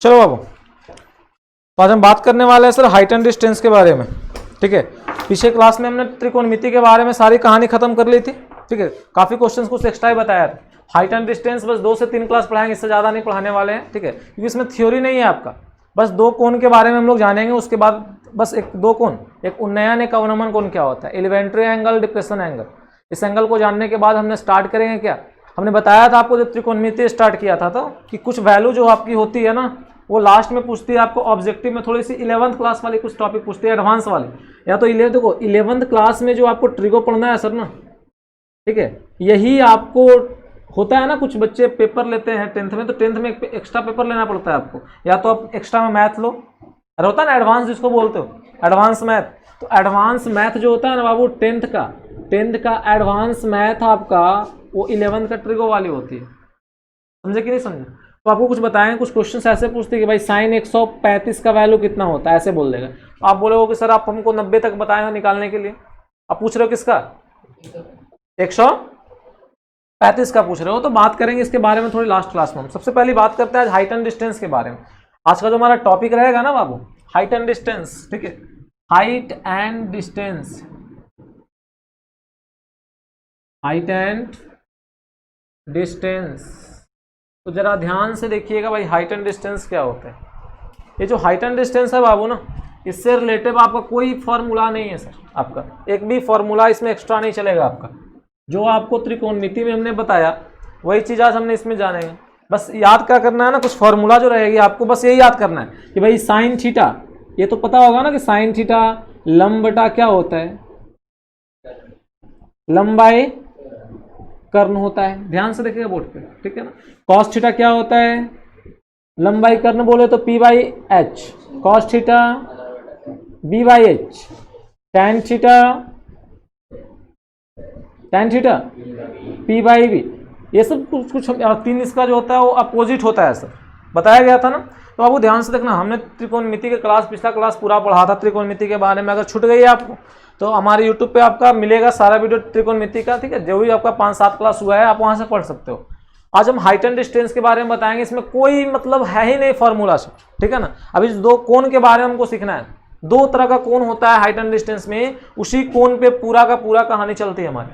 चलो बाबू, तो आज हम बात करने वाले हैं सर हाइट एंड डिस्टेंस के बारे में। ठीक है, पिछले क्लास में हमने त्रिकोणमिति के बारे में सारी कहानी खत्म कर ली थी। ठीक है, काफी क्वेश्चंस कुछ एक्स्ट्रा ही बताया था। हाइट एंड डिस्टेंस बस 2 से 3 क्लास पढ़ाएंगे, इससे ज्यादा नहीं पढ़ाने वाले हैं। ठीक है, क्योंकि इसमें थ्योरी नहीं है आपका, बस 2 कोण के बारे में हम लोग जानेंगे। उसके बाद बस 2 कोण, एक उन्नयन एक अवनमन कोण क्या होता है, एलिवेंट्री एंगल, डिप्रेशन एंगल। इस एंगल को जानने के बाद हमने स्टार्ट करेंगे क्या, हमने बताया था आपको जब त्रिकोणमिति स्टार्ट किया था तो कि कुछ वैल्यू जो आपकी होती है ना, वो लास्ट में पूछती है आपको ऑब्जेक्टिव में, थोड़ी सी 11th क्लास वाली कुछ टॉपिक पूछती है, एडवांस वाली। या तो देखो 11th क्लास में जो आपको ट्रिगो पढ़ना है सर ना, ठीक है, यही आपको होता है ना। कुछ बच्चे पेपर लेते हैं 10th में, तो 10th में एक एक्स्ट्रा पेपर लेना पड़ता है आपको, या तो आप एक्स्ट्रा में मैथ लो, अरे होता है ना एडवांस जिसको बोलते हो, एडवांस मैथ। तो एडवांस मैथ जो होता है ना बाबू, 10th का एडवांस मैथ आपका वो 11th का ट्रिगो वाली होती है। समझे कि नहीं समझे? तो आपको कुछ बताएं, कुछ क्वेश्चंस ऐसे पूछते हैं कि भाई साइन 135 का वैल्यू कितना होता है, ऐसे बोल देगा। आप बोलोगे कि सर आप हमको 90 तक बताए हो निकालने के लिए। आप पूछ रहे हो किसका, 135 का पूछ रहे हो। तो बात करेंगे इसके बारे में थोड़ी लास्ट क्लास में। सबसे पहली बात करते हैं आज हाइट एंड डिस्टेंस के बारे में। आज का जो हमारा टॉपिक रहेगा ना बाबू, हाइट एंड डिस्टेंस। ठीक है, height and distance, height and distance. तो जरा ध्यान से देखिएगा भाई, हाइट एंड डिस्टेंस क्या होता है। ये जो हाइट एंड डिस्टेंस है बाबू ना, इससे रिलेटेड आपका कोई फॉर्मूला नहीं है सर, आपका एक भी फॉर्मूला इसमें एक्स्ट्रा नहीं चलेगा आपका। जो आपको त्रिकोणमिति में हमने बताया वही चीज आज हमने इसमें जानेंगे। बस याद क्या करना है ना, कुछ फॉर्मूला जो रहेगी आपको बस यही याद करना है कि भाई साइन थीटा, ये तो पता होगा ना कि साइन थीटा लंब बटा क्या होता है, लंबाई कर्ण होता है। ध्यान से देखिएगा बोर्ड पे, ठीक है ना। कॉस थीटा क्या होता है, लंबाई कर्ण बोले तो P by H, cos theta B by H, tan theta P by B. ये सब कुछ 3 इसका जो होता है वो अपोजिट होता है सर, बताया गया था ना। तो आपको ध्यान से देखना, हमने त्रिकोणमिति के क्लास, पिछला क्लास पूरा पढ़ा था त्रिकोणमिति के बारे में। अगर छूट गई है आपको तो हमारे यूट्यूब पे आपका मिलेगा सारा वीडियो त्रिकोणमिति का। ठीक है, जो भी आपका 5-7 क्लास हुआ है आप वहां से पढ़ सकते हो। आज हम हाइट एंड डिस्टेंस के बारे में बताएंगे। इसमें कोई मतलब है ही नहीं फॉर्मूला से, ठीक है ना। अभी 2 कोण के बारे में हमको सीखना है। 2 तरह का कोण होता है हाइट एंड डिस्टेंस में, उसी कोण पे पूरा का पूरा कहानी चलती है हमारी।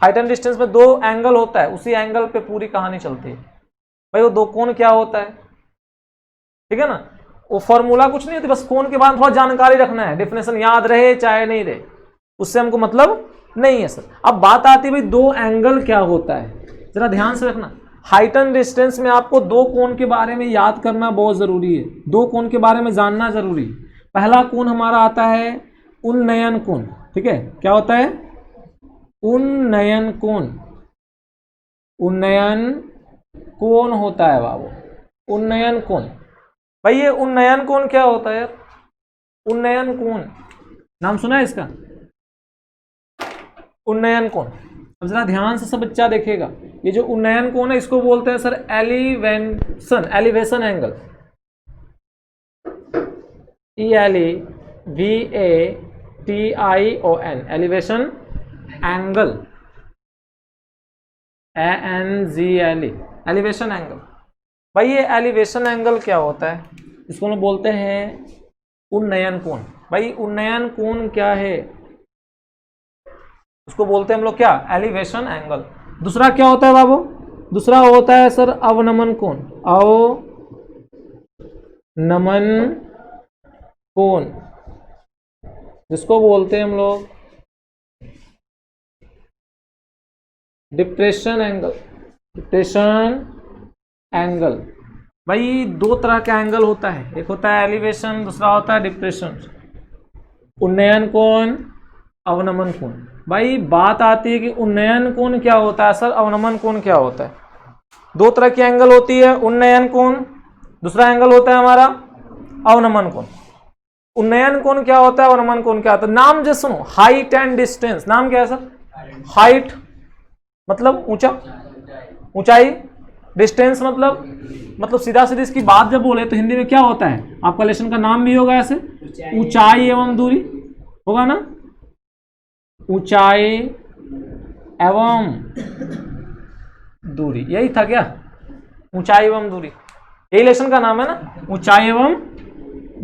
हाइट एंड डिस्टेंस में 2 एंगल होता है, उसी एंगल पे पूरी कहानी चलती है। भाई वो 2 कोण क्या होता है, ठीक है ना। वो फॉर्मूला कुछ नहीं होती, बस कोण के बारे में थोड़ा जानकारी रखना है, डेफिनेशन याद रहे चाहे नहीं रहे, उससे हमको मतलब नहीं है सर। अब बात आती है भाई 2 एंगल क्या होता है, जरा ध्यान से रखना। हाइट एंड डिस्टेंस में आपको 2 कोण के बारे में याद करना बहुत जरूरी है, 2 कोण के बारे में जानना जरूरी है। पहला कोण हमारा आता है उन्नयन कोण। ठीक है, क्या होता है, उन्नयन कोण। उन्नयन कोण होता है बाबू, उन्नयन कोण। भाई ये उन्नयन कोण क्या होता है यार, उन्नयन कोण नाम सुना है इसका, उन्नयन कोण। अब जरा ध्यान से सब बच्चा देखेगा, ये जो उन्नयन कोण है इसको बोलते हैं sir elevation angle, ELEVATION, elevation angle, ANGLE, elevation angle. भाई ये एलिवेशन एंगल क्या होता है, इसको हम बोलते हैं उन्नयन कोण। भाई उन्नयन कोण क्या है, उसको बोलते हैं हम लोग क्या, एलिवेशन एंगल। दूसरा क्या होता है बाबू, दूसरा होता है सर अवनमन कोण, अवनमन कोण, जिसको बोलते हैं हम लोग डिप्रेशन एंगल, डिप्रेशन एंगल। भाई 2 तरह का एंगल होता है, एक होता है एलिवेशन, दूसरा होता है डिप्रेशन। उन्नयन कोण, अवनमन कोण। भाई बात आती है कि उन्नयन कोण क्या होता है सर, अवनमन कोण क्या होता है। 2 तरह की एंगल होती है, उन्नयन कोण, दूसरा एंगल होता है हमारा अवनमन कोण। उन्नयन कोण क्या होता है, अवनमन कोण क्या होता है। नाम जो सुनो, हाइट एंड डिस्टेंस, नाम क्या है सर, हाइट मतलब ऊंचा, ऊंचाई, डिस्टेंस मतलब सीधा सीधी इसकी बात जब बोले तो हिंदी में क्या होता है, आपका लेसन का नाम भी होगा ऐसे, ऊंचाई एवं दूरी होगा ना, ऊंचाई एवं दूरी, यही था क्या, ऊंचाई एवं दूरी। यही लेशन का नाम है ना, ऊंचाई एवं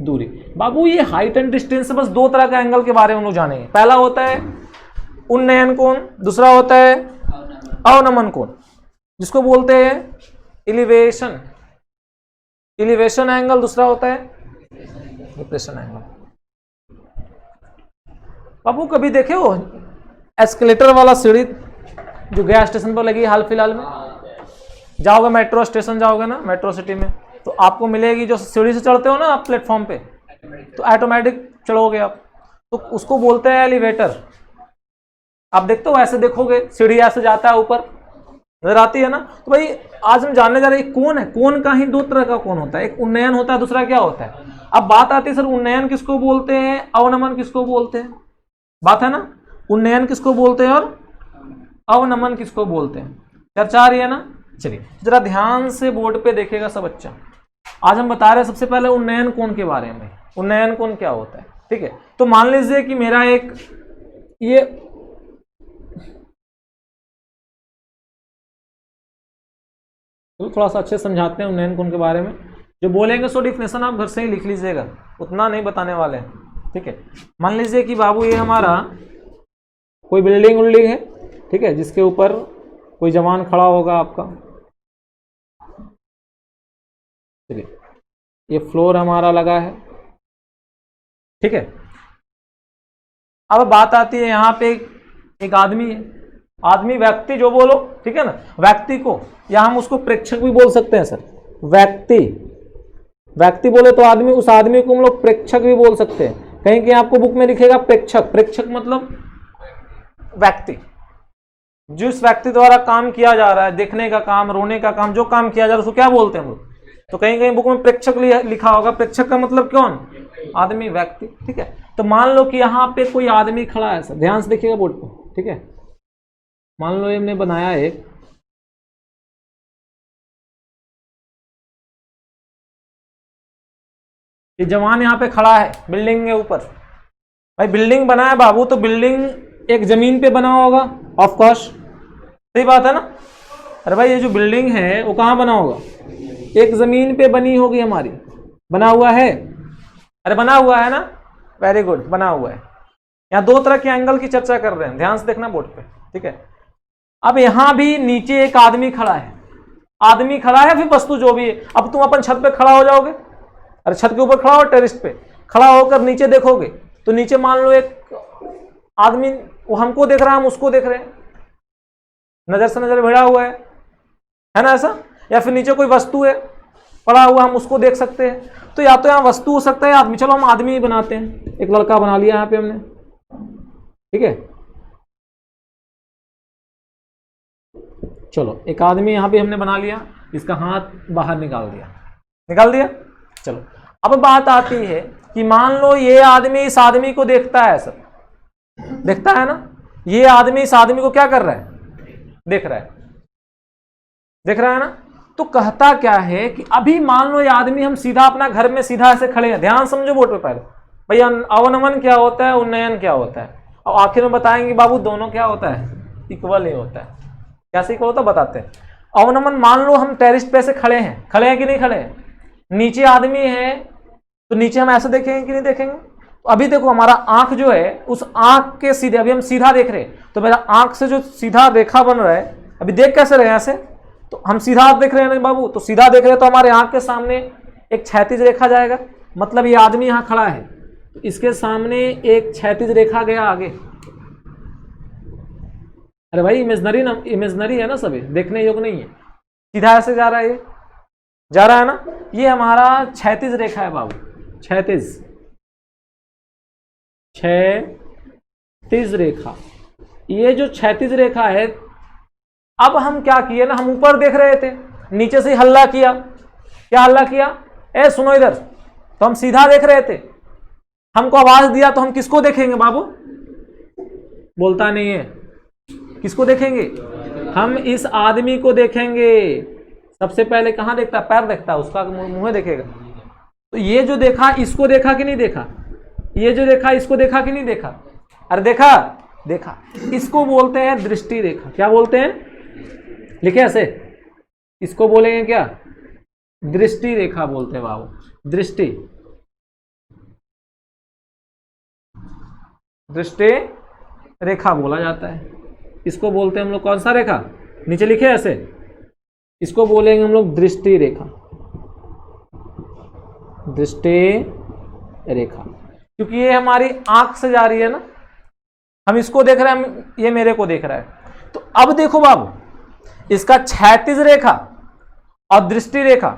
दूरी। बाबू ये हाइट एंड डिस्टेंस से बस दो तरह के एंगल के बारे में लोग जानेंगे। पहला होता है उन्नयन कोण, दूसरा होता है अवनमन कोण, जिसको बोलते हैं एलिवेशन, एलिवेशन एंगल, दूसरा होता है डिप्रेशन एंगल। बाबू कभी देखे हो एस्केलेटर वाला सीढ़ी जो गया स्टेशन पर लगी हाल फिलहाल में? जाओगे मेट्रो स्टेशन, जाओगे ना मेट्रो सिटी में, तो आपको मिलेगी जो सीढ़ी से चढ़ते हो ना आप प्लेटफॉर्म पे, तो ऑटोमेटिक चढ़ोगे आप, तो उसको बोलते हैं एलिवेटर। आप देखते हो ऐसे देखोगे सीढ़ी ऐसे जाता है ऊपर, नजर आती है ना। तो भाई आज हम जानने जा रहे हैं कौन है, कौन का ही दो तरह का कौन होता है, एक उन्नयन होता है, दूसरा क्या होता है। अब बात आती है सर उन्नयन किसको बोलते हैं, अवनमन किसको बोलते हैं, बात है ना, उन्नयन किसको बोलते हैं और अवनमन किसको बोलते हैं, चर्चा आ रही है ना। चलिए जरा ध्यान से बोर्ड पे देखेगा सब बच्चा। आज हम बता रहे हैं सबसे पहले उन्नयन कोण के बारे में, उन्नयन कोण क्या होता है, ठीक है। तो मान लीजिए कि मेरा एक ये तो थोड़ा सा अच्छे समझाते हैं उन्नयन कोण के बारे में, जो बोलेंगे सो डिफिनेशन आप घर से ही लिख लीजिएगा, उतना नहीं बताने वाले हैं, ठीक है। मान लीजिए कि बाबू ये हमारा कोई बिल्डिंग उल्डिंग है, ठीक है, जिसके ऊपर कोई जवान खड़ा होगा आपका, ठीक है, ये फ्लोर हमारा लगा है, ठीक है। अब बात आती है यहाँ पे एक आदमी है, आदमी व्यक्ति जो बोलो, ठीक है ना, व्यक्ति को, या हम उसको प्रेक्षक भी बोल सकते हैं सर, व्यक्ति, व्यक्ति बोले तो आदमी, उस आदमी को हम लोग प्रेक्षक भी बोल सकते हैं। कहीं कहीं आपको बुक में लिखेगा प्रेक्षक, प्रेक्षक मतलब व्यक्ति, जिस व्यक्ति द्वारा काम किया जा रहा है, देखने का काम, रोने का काम, जो काम किया जा रहा है उसको क्या बोलते हैं हम लोग। तो कहीं कहीं बुक में प्रेक्षक लिखा होगा, प्रेक्षक का मतलब कौन, आदमी, व्यक्ति, ठीक है। तो मान लो कि यहाँ पे कोई आदमी खड़ा है सर, ध्यान से देखिएगा बोर्ड पे, ठीक है। मान लो हमने बनाया एक, ये जवान यहाँ पे खड़ा है बिल्डिंग के ऊपर। भाई बिल्डिंग बना है बाबू, तो बिल्डिंग एक जमीन पे बना होगा, ऑफ कोर्स, सही बात है ना। अरे भाई ये जो बिल्डिंग है वो कहाँ बना होगा, एक जमीन पे बनी होगी हमारी, बना हुआ है, अरे बना हुआ है ना, वेरी गुड, बना हुआ है। यहाँ दो तरह के एंगल की चर्चा कर रहे हैं, ध्यान से देखना बोर्ड पे, ठीक है। अब यहां भी नीचे एक आदमी खड़ा है, आदमी खड़ा है, फिर वस्तु जो भी है। अब तुम अपन छत पे खड़ा हो जाओगे, अरे छत के ऊपर खड़ा हो, टेरेस पे खड़ा होकर नीचे देखोगे, तो नीचे मान लो एक आदमी, वो हमको देख रहा है, हम उसको देख रहे हैं, नजर से नजर भिड़ा हुआ है ना ऐसा। या फिर नीचे कोई वस्तु है पड़ा हुआ, हम उसको देख सकते हैं। तो या तो यहाँ वस्तु हो सकता है आदमी, चलो हम आदमी ही बनाते हैं, एक लड़का बना लिया यहाँ पे हमने, ठीक है। चलो एक आदमी यहाँ पे हमने बना लिया, इसका हाथ बाहर निकाल दिया, निकाल दिया। चलो अब बात आती है कि मान लो ये आदमी इस आदमी को देखता है सर, देखता है ना, ये आदमी इस आदमी को क्या कर रहा है, देख रहा है, देख रहा है ना। तो कहता क्या है कि अभी मान लो ये आदमी, हम सीधा अपना घर में सीधा ऐसे खड़े हैं, ध्यान समझो बोर्ड पे पहले भैया, अवनमन क्या होता है, उन्नयन क्या होता है, और आखिर में बताएंगे बाबू दोनों क्या होता है, इक्वल ही होता है। कैसे इक्वल होता है बताते हैं। अवनमन, मान लो हम टेरिस पे से खड़े हैं कि नहीं खड़े हैं, नीचे आदमी है, तो नीचे हम ऐसे देखेंगे कि नहीं देखेंगे। तो अभी देखो हमारा आंख जो है, उस आंख के सीधे, अभी हम सीधा देख रहे हैं, तो मेरा आंख से जो सीधा रेखा बन रहा है, अभी देख कैसे रहे ऐसे, तो हम सीधा देख रहे हैं ना बाबू, तो सीधा देख रहे हैं, तो हमारे आंख के सामने एक क्षैतिज रेखा जाएगा, मतलब ये आदमी यहाँ खड़ा है, तो इसके सामने एक क्षैतिज रेखा गया आगे। अरे भाई इमेजनरी ना, इमेजनरी है ना, सभी देखने योग्य नहीं है, सीधा ऐसे जा रहा है, ये जा रहा है ना, ये हमारा क्षैतिज रेखा है बाबू, क्षैतिज, क्षैतिज रेखा। ये जो क्षैतिज रेखा है, अब हम क्या किए ना, हम ऊपर देख रहे थे, नीचे से हल्ला किया, क्या हल्ला किया, ए सुनो इधर, तो हम सीधा देख रहे थे, हमको आवाज दिया, तो हम किसको देखेंगे बाबू, बोलता नहीं है, किसको देखेंगे, हम इस आदमी को देखेंगे। सबसे पहले कहां देखता, पैर देखता, उसका मुंह देखेगा। तो ये जो देखा, इसको देखा कि नहीं देखा, ये जो देखा इसको देखा कि नहीं देखा, अरे देखा, देखा, इसको बोलते हैं दृष्टि रेखा। क्या बोलते हैं, लिखे ऐसे, इसको बोलेंगे क्या, दृष्टि रेखा बोलते हैं बाबू, दृष्टि दृष्टि रेखा बोला जाता है। इसको बोलते हैं हम लोग कौन सा रेखा, नीचे लिखे ऐसे, इसको बोलेंगे हम लोग दृष्टि रेखा, दृष्टि रेखा, क्योंकि ये हमारी आंख से जा रही है ना, हम इसको देख रहे हैं, ये मेरे को देख रहा है। तो अब देखो बाबू, इसका क्षैतिज रेखा और दृष्टि रेखा,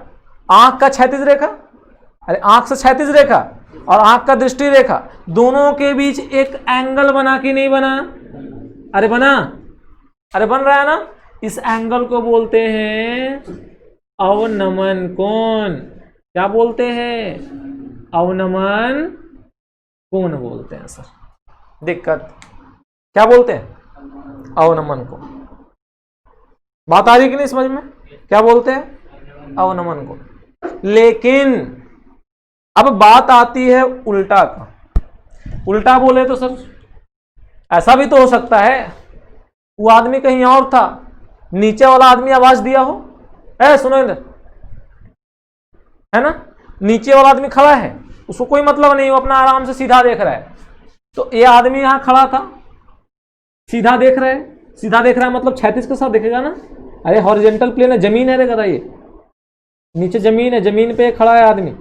आंख का क्षैतिज रेखा, अरे आंख से क्षैतिज रेखा और आंख का दृष्टि रेखा, दोनों के बीच एक एंगल बना कि नहीं बना, अरे बना, अरे बन रहा है ना। इस एंगल को बोलते हैं अवनमन कोण। क्या बोलते हैं, अवनमन कोण बोलते हैं सर। दिक्कत क्या बोलते हैं, अवनमन कोण। बात आ रही कि नहीं समझ में, क्या बोलते हैं, अवनमन कोण। लेकिन अब बात आती है उल्टा का। उल्टा बोले तो सर ऐसा भी तो हो सकता है, वो आदमी कहीं और था, नीचे वाला आदमी आवाज दिया हो, ए सुनो इधर, है ना, नीचे वाला आदमी खड़ा है, उसको कोई मतलब नहीं, वो अपना आराम से सीधा देख रहा है। तो ये आदमी यहां खड़ा था, सीधा देख रहा है, सीधा देख रहा है मतलब क्षैतिज के साथ देखेगा ना। अरे हॉरिजॉन्टल प्लेन है, जमीन है रे करा, ये नीचे जमीन है, जमीन पे खड़ा है आदमी।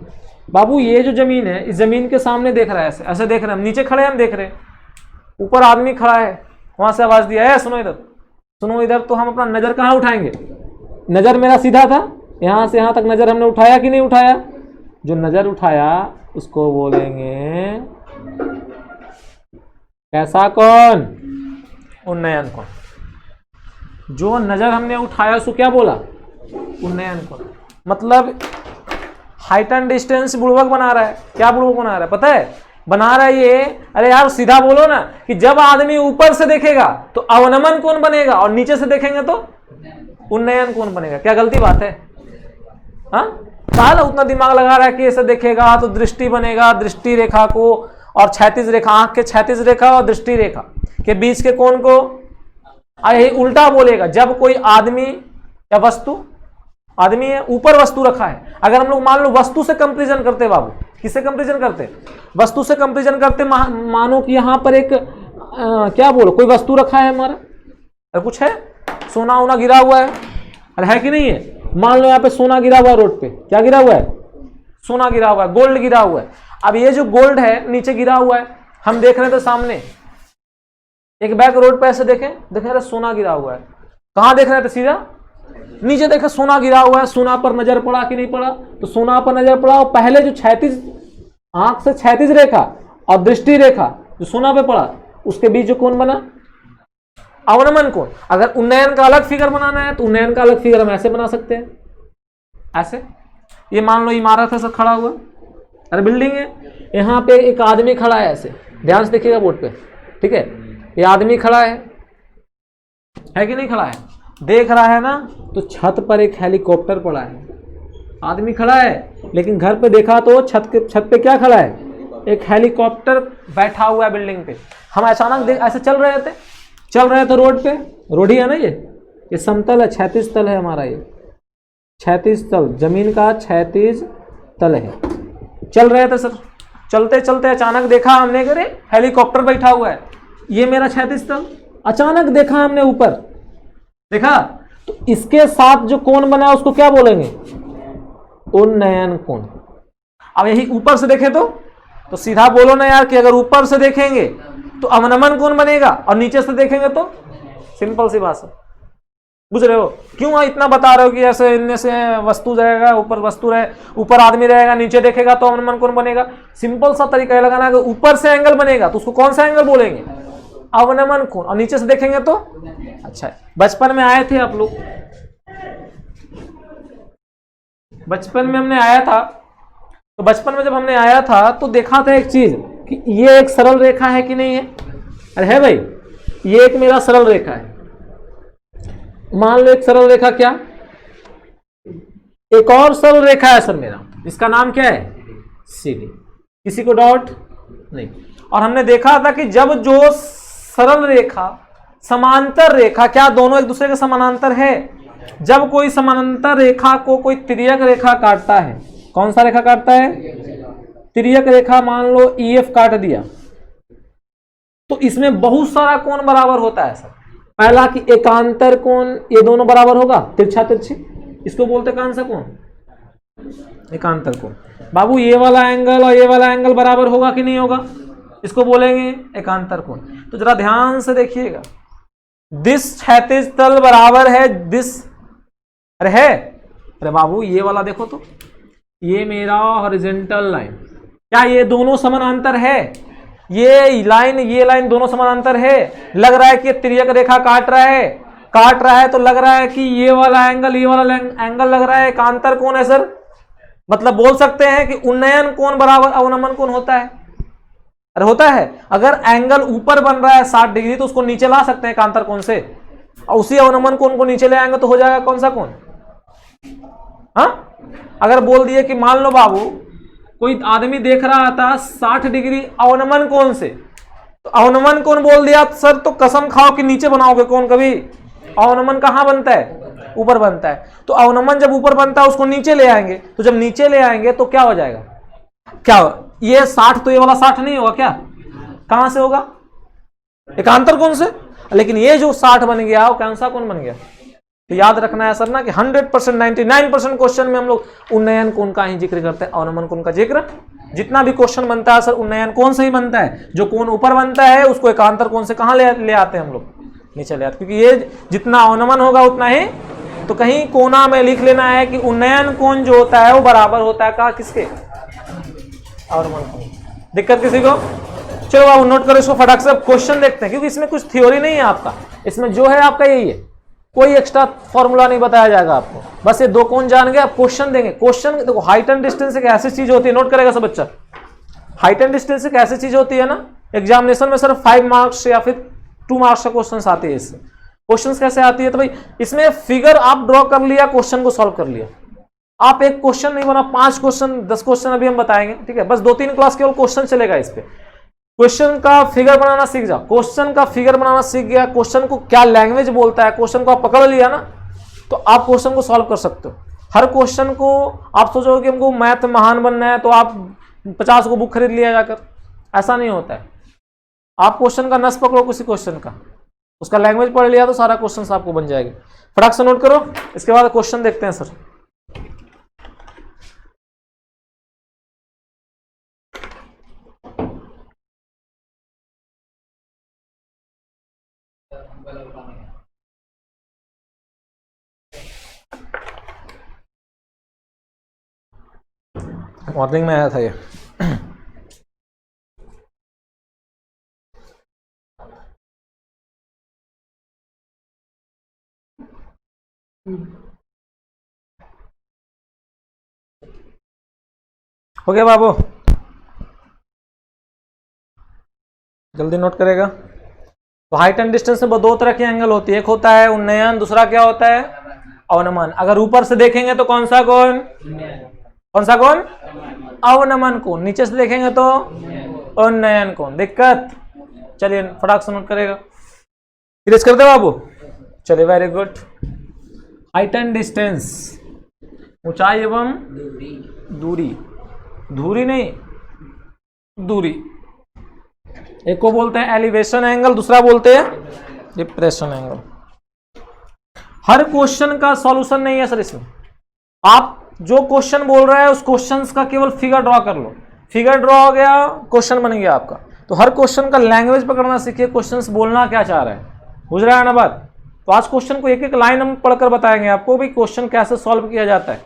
बाबू ये जो जमीन है, इस जमीन के सामने देख रहा है, ऐसे ऐसे देख रहे हैं, हम नीचे खड़े हैं, हम देख रहे हैं, ऊपर आदमी खड़ा है, वहां से आवाज दिया है, सुनो इधर, सुनो इधर। तो हम अपना नजर कहाँ उठाएंगे, नजर मेरा सीधा था, यहां से यहां तक नजर हमने उठाया कि नहीं उठाया, जो नजर उठाया उसको बोलेंगे कैसा कौन, उन्नयन कोण। जो नजर हमने उठाया उसको क्या बोला, उन्नयन कोण। मतलब हाइट एंड डिस्टेंस बुड़वक बना रहा है। क्या बुड़वक बना रहा है पता है, बना रहा है ये, अरे यार सीधा बोलो ना, कि जब आदमी ऊपर से देखेगा तो अवनमन कोण बनेगा और नीचे से देखेंगे तो उन्नयन कोण बनेगा। क्या गलती बात है, हाँ, साला उतना दिमाग लगा रहा है कि ऐसे देखेगा तो दृष्टि बनेगा, दृष्टि रेखा को और क्षैतिज रेखा, आंख के क्षैतिज रेखा और दृष्टि रेखा के बीच के कोण को, अरे उल्टा बोलेगा। जब कोई आदमी या वस्तु, आदमी है, ऊपर वस्तु रखा है, अगर हम लोग मान लो वस्तु से कंपेरिजन करते बाबू, किससे कंपेरिजन करते, वस्तु से कंपेरिजन करते, मानो कि यहां पर एक क्या बोलो, कोई वस्तु रखा है हमारा, अरे कुछ है, सोना वोना गिरा हुआ है, अरे है कि नहीं है, मान लो यहाँ पे सोना गिरा हुआ है रोड पे, क्या गिरा हुआ है, सोना गिरा हुआ है, गोल्ड गिरा हुआ है। अब ये जो गोल्ड है नीचे गिरा हुआ है, हम देख रहे थे सामने, एक बैग रोड पे ऐसे देखें, देखें अरे सोना गिरा हुआ है, कहाँ देख रहे थे, सीधा नीचे देखे सोना गिरा हुआ है, सोना पर नजर पड़ा कि नहीं पड़ा, तो सोना पर नजर पड़ा, और पहले जो क्षैतिज, आंख से क्षैतिज रेखा और दृष्टि रेखा जो सोना पे पड़ा, उसके बीच जो कोण बना, अवनमन कोण। अगर उन्नयन का अलग फिगर बनाना है तो उन्नयन का अलग फिगर हम ऐसे बना सकते हैं, ऐसे। ये मान लो इमारत है, सब खड़ा हुआ, अरे बिल्डिंग है, यहाँ पे एक आदमी खड़ा है, ऐसे ध्यान से देखिएगा बोर्ड पे, ठीक है, ये आदमी खड़ा है कि नहीं खड़ा है, देख रहा है ना, तो छत पर एक हेलीकॉप्टर पड़ा है, आदमी खड़ा है, लेकिन घर पे देखा तो छत पे क्या खड़ा है, एक हेलीकॉप्टर बैठा हुआ है बिल्डिंग पे। हम अचानक देख, ऐसे चल रहे थे रोड पे, रोड ही है ना, ये समतल है, क्षैतिज तल है हमारा, ये क्षैतिज तल, जमीन का क्षैतिज तल है। चल रहे थे सर, चलते चलते अचानक देखा हमने, अरे हेलीकॉप्टर बैठा हुआ है, ये मेरा क्षैतिज तल, अचानक देखा हमने ऊपर, देखा, तो इसके साथ जो कोण बना उसको क्या बोलेंगे, उन्नयन कोण। अब यही ऊपर से देखें तो सीधा बोलो ना यार, कि अगर ऊपर से देखेंगे तो अवनमन कोण बनेगा और नीचे से देखेंगे तो, सिंपल सी बात है, बुझ रहे हो। क्यों इतना बता रहे हो कि ऐसे इनमें से वस्तु रहेगा, ऊपर वस्तु रहे, ऊपर आदमी रहेगा, नीचे देखेगा तो अवनमन कोण बनेगा। सिंपल सा तरीका है लगाना, अगर ऊपर से एंगल बनेगा तो उसको कौन सा एंगल बोलेंगे, अवनमन कोण, और नीचे से देखेंगे तो, अच्छा बचपन में आए थे आप लोग, बचपन में हमने आया था, तो बचपन में जब हमने आया था तो देखा था एक चीज, कि ये एक सरल रेखा है कि नहीं है, अरे है भाई, ये एक मेरा सरल रेखा है, मान लो एक सरल रेखा, क्या, एक और सरल रेखा है सर मेरा, इसका नाम क्या है, सीधी, किसी को डाउट नहीं। और हमने देखा था कि जब जो सरल रेखा, समांतर रेखा, क्या दोनों एक दूसरे के समानांतर है, जब कोई समानांतर रेखा को कोई तिर्यक रेखा काटता है, कौन सा रेखा काटता है? तिर्यक रेखा। मान लो EF काट दिया, तो इसमें बहुत सारा कोण बराबर होता है सर। पहला कि एकांतर कोण, ये दोनों बराबर होगा, तिरछा तिरछी, इसको बोलते कौन सा कोण? एकांतर कोण। बाबू ये वाला एंगल और ये वाला एंगल बराबर होगा कि नहीं होगा? इसको बोलेंगे एकांतर कोण। तो जरा ध्यान से देखिएगा, दिस क्षैतिज तल बराबर है दिस, अरे है, अरे बाबू ये वाला देखो तो, ये मेरा हॉरिजॉन्टल लाइन, क्या ये दोनों समानांतर है? ये लाइन दोनों समानांतर है। लग रहा है कि ये तिर्यक रेखा काट रहा है, तो लग रहा है कि ये वाला एंगल लग रहा है एकांतर कोण है सर। मतलब बोल सकते हैं कि उन्नयन कोण बराबर अवनमन कोण होता है। अरे होता है, अगर एंगल ऊपर बन रहा है 60 डिग्री तो उसको नीचे ला सकते हैं एकांतर कोण से, और उसी अवनमन कोण को नीचे ले आएंगे तो हो जाएगा कौन सा कोण? हाँ, अगर बोल दिए कि मान लो बाबू कोई आदमी देख रहा था 60 डिग्री अवनमन कोण से, तो अवनमन कोण बोल दिया सर, तो कसम खाओ कि नीचे बनाओगे कोण कभी? अवनमन कहां बनता है? ऊपर बनता है। तो अवनमन जब ऊपर बनता है उसको नीचे ले आएंगे, तो जब नीचे ले आएंगे तो क्या हो जाएगा? क्या ये 60, तो ये वाला 60 नहीं होगा क्या? कहां से होगा? एकांतर कोण से। लेकिन ये जो 60 बन गया वो कौन सा कोण बन गया? तो याद रखना है सर ना कि 100% 99% क्वेश्चन में हम लोग उन्नयन कोण का ही जिक्र करते हैं, अवनमन कोण का जिक्र जितना भी क्वेश्चन बनता है सर उन्नयन कोण से ही बनता है। जो कोण ऊपर बनता है उसको एकांतर कोण से कहां ले आते हैं हम लोग? नीचे ले आते, क्योंकि ये जितना अवनमन होगा उतना ही। तो कहीं कोना में लिख लेना है कि उन्नयन कोण जो होता है वो बराबर होता है कहा? किसके? अवनमन कोण। दिक्कत किसी को? चलो बाबू नोट करो इसको फटाक से। क्वेश्चन देखते हैं, क्योंकि इसमें कुछ थ्योरी नहीं है आपका, इसमें जो है आपका यही है, कोई एक्स्ट्रा फॉर्मूला नहीं बताया जाएगा आपको। बस ये दो कोण जान गए, आप क्वेश्चन देंगे। क्वेश्चन देखो, हाइट एंड डिस्टेंस एक ऐसी चीज होती है, नोट करेगा सब बच्चा, हाइट एंड डिस्टेंस एक ऐसी चीज होती है ना, एग्जामिनेशन में सिर्फ 5 मार्क्स या फिर 2 मार्क्स का क्वेश्चन आते हैं। इससे क्वेश्चन कैसे आती है? तो भाई इसमें फिगर आप ड्रॉ कर लिया, क्वेश्चन को सॉल्व कर लिया। आप एक क्वेश्चन नहीं बना, 5 क्वेश्चन 10 क्वेश्चन अभी हम बताएंगे, ठीक है? बस 2-3 क्लास केवल क्वेश्चन चलेगा इस पे। क्वेश्चन का फिगर बनाना सीख जाओ, क्वेश्चन का फिगर बनाना सीख गया, क्वेश्चन को क्या लैंग्वेज बोलता है, क्वेश्चन को आप पकड़ लिया ना, तो आप क्वेश्चन को सॉल्व कर सकते हो। हर क्वेश्चन को आप सोचोगे कि हमको मैथ महान बनना है तो आप 50 को बुक खरीद लिया जाकर, ऐसा नहीं होता है। आप क्वेश्चन का नस पकड़ो किसी क्वेश्चन का, उसका लैंग्वेज पढ़ लिया तो सारा क्वेश्चन आपको बन जाएगा। फटाक से नोट करो, इसके बाद क्वेश्चन देखते हैं सर। मॉर्निंग में आया था ये। हो गया बाबू? जल्दी नोट करेगा। तो हाइट एंड डिस्टेंस में 2 तरह की एंगल होती है, एक होता है उन्नयन, दूसरा क्या होता है? अवनमन। अगर ऊपर से देखेंगे तो कौन सा कोण? कौन सा कोण? अवनमन कोण। नीचे से देखेंगे तो उन्नयन कोण। दिक्कत? चलिए फटाक से नोट करेगा। इरेज कर दे बाबू। चलिए very good. Height and distance, ऊंचाई एवं दूरी, दूरी नहीं दूरी। एक को बोलते हैं एलिवेशन एंगल, दूसरा बोलते हैं डिप्रेशन एंगल। हर क्वेश्चन का सॉल्यूशन नहीं है सर इसमें। आप जो क्वेश्चन बोल रहे हैं उस क्वेश्चन का केवल फिगर ड्रॉ कर लो, फिगर ड्रॉ हो गया, क्वेश्चन बन गया आपका। तो हर क्वेश्चन का लैंग्वेज पकड़ना सीखिए, क्वेश्चन बोलना क्या चाह रहा है, बुझ रहा है ना बात? तो आज क्वेश्चन को एक एक लाइन हम पढ़कर बताएंगे आपको भी क्वेश्चन कैसे सॉल्व किया जाता है।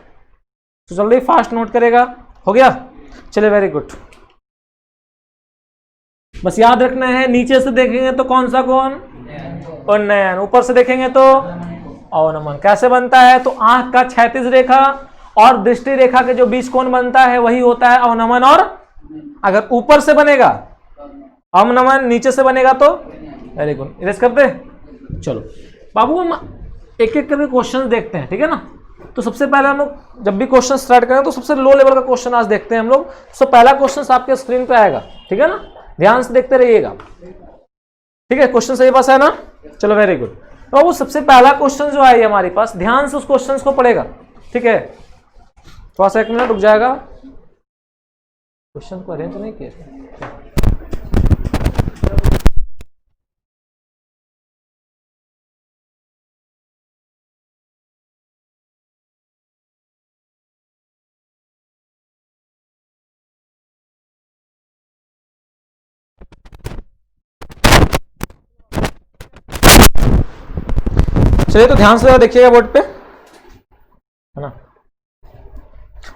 तो जल्दी फास्ट नोट करेगा। हो गया? चलिए वेरी गुड। बस याद रखना है, नीचे से देखेंगे तो कौन सा कोण? उन्नयन। ऊपर से देखेंगे तो अवनमन। कैसे बनता है? तो आंख का क्षैतिज रेखा और दृष्टि रेखा के जो बीच कोण बनता है वही होता है अवनमन। और अगर ऊपर से बनेगा अवनमन, नीचे से बनेगा तो वेरी गुड। इरेज करते। चलो बाबू हम एक एक करके क्वेश्चन देखते हैं, ठीक है ना? तो सबसे पहले हम लोग जब भी क्वेश्चन स्टार्ट करें तो सबसे लो लेवल का क्वेश्चन आज देखते हैं हम लोग। तो पहला क्वेश्चन आपके स्क्रीन पे आएगा, ठीक है ना? ध्यान से देखते रहिएगा, ठीक है? क्वेश्चन सही पास है ना? चलो वेरी गुड। तो वो सबसे पहला क्वेश्चन जो आई हमारे पास, ध्यान से उस क्वेश्चन को पढ़ेगा, ठीक है। थोड़ा सा 1 मिनट रुक जाएगा, क्वेश्चन को अरेंज नहीं किया। चलिए तो ध्यान से देखिएगा बोर्ड पे, है ना।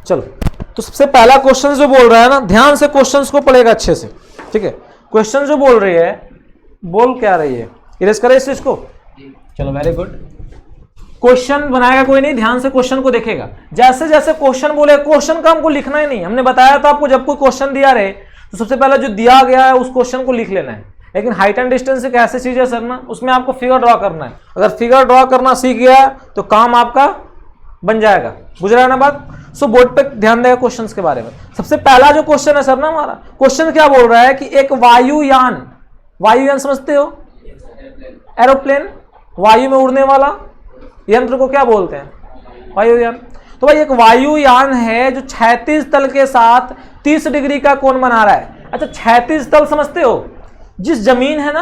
चलो, तो सबसे पहला क्वेश्चन जो बोल रहा है ना, ध्यान से क्वेश्चंस को पढ़ेगा अच्छे से, ठीक है। क्वेश्चन जो बोल रही है, बोल क्या रही है, इरेज करें इस चीज को। चलो वेरी गुड। क्वेश्चन बनाएगा कोई नहीं, ध्यान से क्वेश्चन को देखेगा। जैसे जैसे क्वेश्चन बोले, क्वेश्चन का हमको लिखना ही नहीं, हमने बताया था आपको, जब कोई क्वेश्चन दिया रहे तो सबसे पहले जो दिया गया है उस क्वेश्चन को लिख लेना है। लेकिन हाइट एंड डिस्टेंस एक ऐसी चीज है सर ना, उसमें आपको फिगर ड्रॉ करना है। अगर फिगर ड्रॉ करना सीख गया तो काम आपका बन जाएगा। बुझ रहा है ना बात। सो बोर्ड पे ध्यान देगा क्वेश्चंस के बारे में। सबसे पहला जो क्वेश्चन है सर ना हमारा, क्वेश्चन क्या बोल रहा है कि एक वायुयान, वायुयान समझते हो, एरोप्लेन, वायु में उड़ने वाला यंत्र को क्या बोलते हैं, वायुयान। तो भाई एक वायुयान है जो 36 तल के साथ 30 डिग्री का कोण बना रहा है। अच्छा 36 तल समझते हो, जिस जमीन है ना,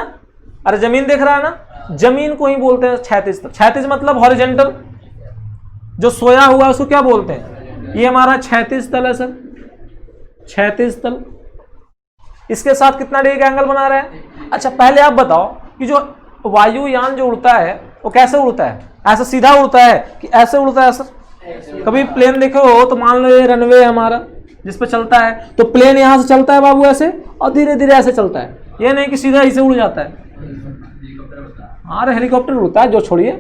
अरे जमीन देख रहा है ना, जमीन को ही बोलते हैं 36 तल। 36 मतलब हॉरिजॉन्टल, जो सोया हुआ उसको क्या बोलते हैं, ये हमारा 36 तल है सर, 36 तल। इसके साथ कितना डिग्री का एंगल बना रहा है। अच्छा पहले आप बताओ कि जो वायुयान जो उड़ता है वो कैसे उड़ता है, ऐसा सीधा उड़ता है कि ऐसे उड़ता है सर। कभी प्लेन देखे हो तो मान लो ये रनवे है हमारा जिस पे चलता है, तो प्लेन यहां से चलता है बाबू ऐसे, और धीरे धीरे ऐसे चलता है, ये नहीं कि सीधा ऐसे उड़ जाता है। हाँ हेलीकॉप्टर उड़ता है, जो छोड़िए।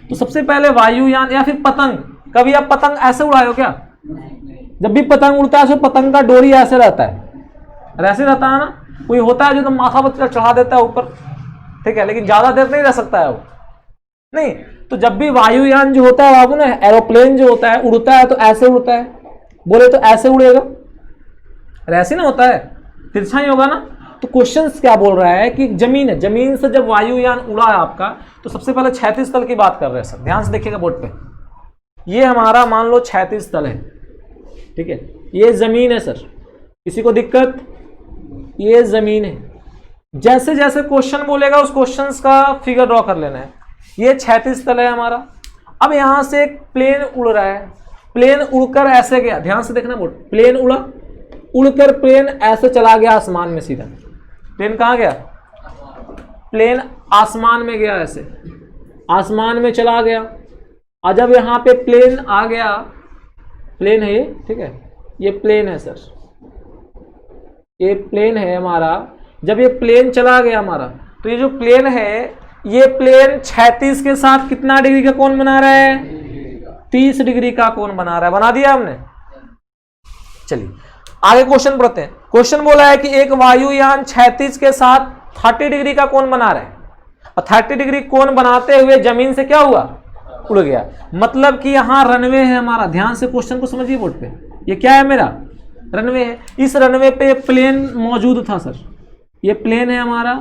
तो सबसे पहले वायुयान या फिर पतंग, कभी आप पतंग ऐसे उड़ाए हो क्या। जब भी पतंग उड़ता है तो पतंग का डोरी ऐसे रहता है, ऐसे रहता है ना। कोई होता है जो तो माथा पर चढ़ा देता है ऊपर, ठीक है, लेकिन ज्यादा देर नहीं रह सकता है वो, नहीं। तो जब भी वायुयान जो होता है बाबू ना, एरोप्लेन जो होता है उड़ता है तो ऐसे उड़ता है, बोले तो ऐसे उड़ेगा, ऐसे ना होता है, तिरछा ही होगा ना। तो क्वेश्चन क्या बोल रहा है कि जमीन है, जमीन से जब वायुयान उड़ा है आपका, तो सबसे पहले 36 तल की बात कर रहे हैं सर। ध्यान से देखिएगा बोर्ड पे, ये हमारा मान लो 36 तल है, ठीक है, ये जमीन है सर, किसी को दिक्कत, ये जमीन है। जैसे जैसे क्वेश्चन बोलेगा उस क्वेश्चन का फिगर ड्रॉ कर लेना है। ये 36 तल है हमारा। अब यहां से एक प्लेन उड़ रहा है, प्लेन उड़कर ऐसे गया, ध्यान से देखना बोर्ड, प्लेन उड़ा, उड़कर प्लेन ऐसे चला गया आसमान में सीधा। प्लेन कहाँ गया, प्लेन आसमान में गया, ऐसे आसमान में चला गया। और जब यहाँ पे प्लेन आ गया, प्लेन है ये, ठीक है, ये प्लेन है सर, ये प्लेन है हमारा। जब ये प्लेन चला गया हमारा, तो ये जो प्लेन है, ये प्लेन 36 के साथ कितना डिग्री का कोण बना रहा है, 30 डिग्री का कोण बना रहा है। बना दिया हमने। चलिए आगे क्वेश्चन पढ़ते हैं। क्वेश्चन बोला है कि एक वायुयान 36 के साथ 30 डिग्री का कोण बना रहा है, और 30 डिग्री कोण बनाते हुए जमीन से क्या हुआ, उड़ गया। मतलब कि यहाँ रनवे है हमारा। ध्यान से क्वेश्चन को समझिए बोर्ड पे, ये क्या है मेरा, रनवे है। इस रनवे पे प्लेन मौजूद था सर, ये प्लेन है हमारा,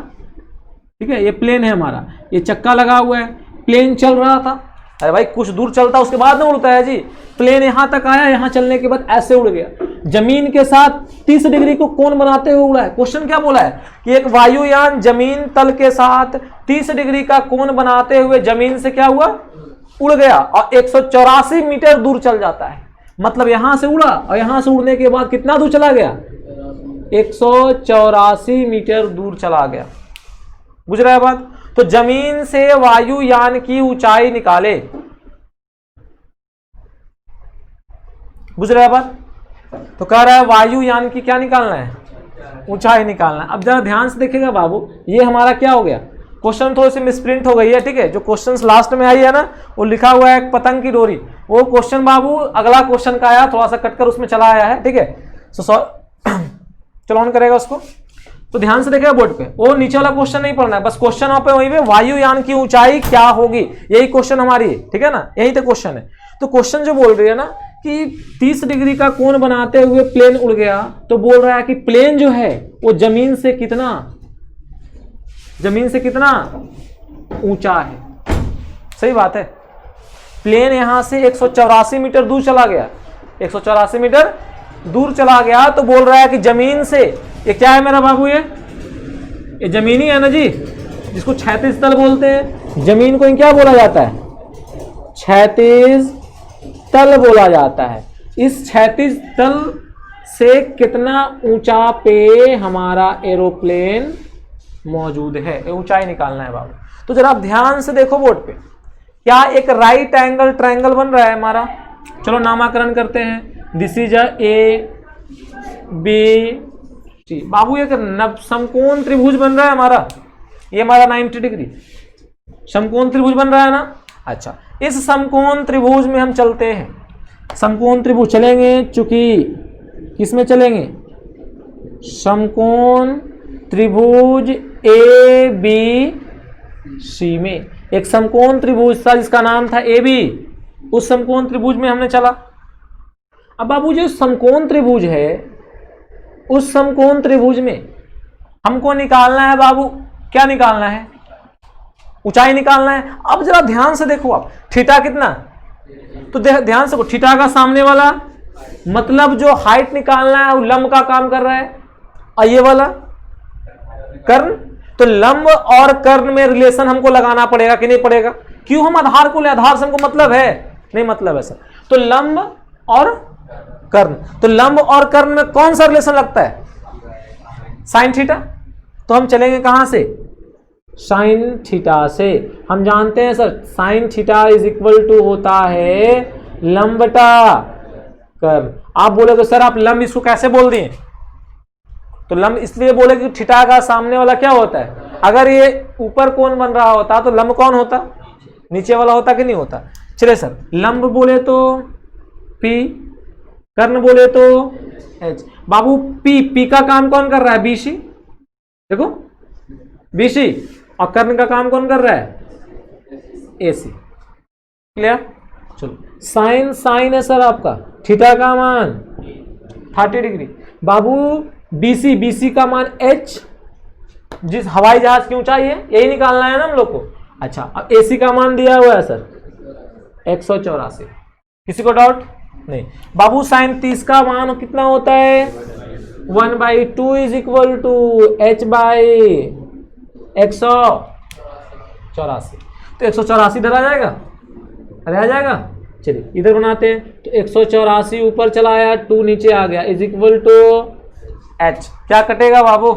ठीक है, ये प्लेन है हमारा, ये चक्का लगा हुआ है, प्लेन चल रहा था। अरे भाई कुछ दूर चलता उसके बाद ना उड़ता है जी। प्लेन यहां तक आया, यहां चलने के बाद ऐसे उड़ गया, जमीन के साथ 30 डिग्री को कोण बनाते हुए उड़ा है। क्वेश्चन क्या बोला है कि एक वायुयान जमीन तल के साथ 30 डिग्री का कोण बनाते हुए जमीन से क्या हुआ, उड़ गया, और 184 मीटर दूर चल जाता है। मतलब यहां से उड़ा, और यहां से उड़ने के बाद कितना दूर चला गया, 184 मीटर दूर चला गया। बुझ रहा है बात। तो जमीन से वायुयान की ऊंचाई निकाले। बुझ रहा है बात। तो कह रहा है वायुयान की क्या निकालना है, ऊंचाई निकालना है। अब जरा ध्यान से देखिएगा बाबू, ये हमारा क्या हो गया, क्वेश्चन थोड़ी सी मिसप्रिंट हो गई है, ठीक है। जो क्वेश्चन लास्ट में आई है ना, वो लिखा हुआ है पतंग की डोरी, वो क्वेश्चन बाबू अगला क्वेश्चन का आया, थोड़ा सा कटकर उसमें चला आया है, ठीक है। चलो ऑन करेगा उसको। तो ध्यान से देखिएगा बोर्ड पे, वो नीचे वाला क्वेश्चन नहीं पढ़ना है, बस क्वेश्चन वहां पे वहीं पे वायुयान की ऊंचाई क्या होगी, यही क्वेश्चन हमारी है, ठीक है ना, यही तो क्वेश्चन है। तो क्वेश्चन जो बोल रही है ना कि 30 डिग्री का कोण बनाते हुए प्लेन उड़ गया, तो बोल रहा है कि प्लेन जो है वो जमीन से कितना ऊंचा है। सही बात है। प्लेन यहां से 184 मीटर दूर चला गया, 184 मीटर दूर चला गया, तो बोल रहा है कि जमीन से, ये क्या है मेरा बाबू, ये जमीन ही है ना जी, जिसको क्षैतिज तल बोलते हैं। जमीन को क्या बोला जाता है, क्षैतिज तल बोला जाता है। इस क्षैतिज तल से कितना ऊंचा पे हमारा एरोप्लेन मौजूद है, ऊंचाई निकालना है बाबू। तो जरा आप ध्यान से देखो बोर्ड पे, क्या एक राइट एंगल ट्रायंगल बन रहा है हमारा। चलो नामकरण करते हैं। This is A B C. बाबू एक समकोण त्रिभुज बन रहा है हमारा, ये हमारा 90 डिग्री समकोण त्रिभुज बन रहा है ना। अच्छा, इस समकोण त्रिभुज में हम चलते हैं। समकोण त्रिभुज चलेंगे, चूंकि किसमें चलेंगे, समकोण त्रिभुज ए बी सी में। एक समकोण त्रिभुज था जिसका नाम था ए बी, उस समकोण त्रिभुज में हमने चला। अब बाबू जो समकोण त्रिभुज है, उस समकोण त्रिभुज में हमको निकालना है बाबू, क्या निकालना है, ऊंचाई निकालना है। अब जरा ध्यान से देखो आप, थीटा कितना, तो ध्यान से, थीटा का सामने वाला मतलब जो हाइट निकालना है वो लंब का काम कर रहा है, और ये वाला कर्ण। तो लंब और कर्ण में रिलेशन हमको लगाना पड़ेगा कि नहीं पड़ेगा। क्यों हम आधार को ले, आधार से हमको मतलब है, नहीं मतलब है सर। तो लंब और कर्ण, तो लंब और कर्ण में कौन सा रिलेशन लगता है, साइन थीटा। तो हम चलेंगे कहां से, साइन थीटा से। हम जानते हैं sir sine theta is equal to होता है लंब बटा कर्ण। आप बोलोगे सर आप लंब इसको कैसे बोल दिए, तो लंब इसलिए बोले कि थीटा का सामने वाला क्या होता है, अगर ये ऊपर कोण बन रहा होता तो लंब कौन होता, नीचे वाला होता कि नहीं होता। चलिए सर, लंब बोले तो P, कर्ण बोले तो H। बाबू P का काम कौन कर रहा है, BC, देखो BC, और कर्ण का काम कौन कर रहा है, AC। क्लियर। चलो साइन है सर आपका, थीटा का मान 30 डिग्री। बाबू BC का मान H, जिस हवाई जहाज की ऊंचाई है, यही निकालना है ना हम लोग को। अच्छा, अब AC का मान दिया हुआ है सर 184। किसी को डाउट नहीं। बाबू साइन 30 का मान कितना होता है, 1/2 is equal to H by 184। तो 184 इधर आ जाएगा, अरे आ जाएगा। चलिए इधर बनाते हैं, तो 184 ऊपर चला आया, 2 नीचे आ गया, इज इक्वल टू H। क्या कटेगा बाबू,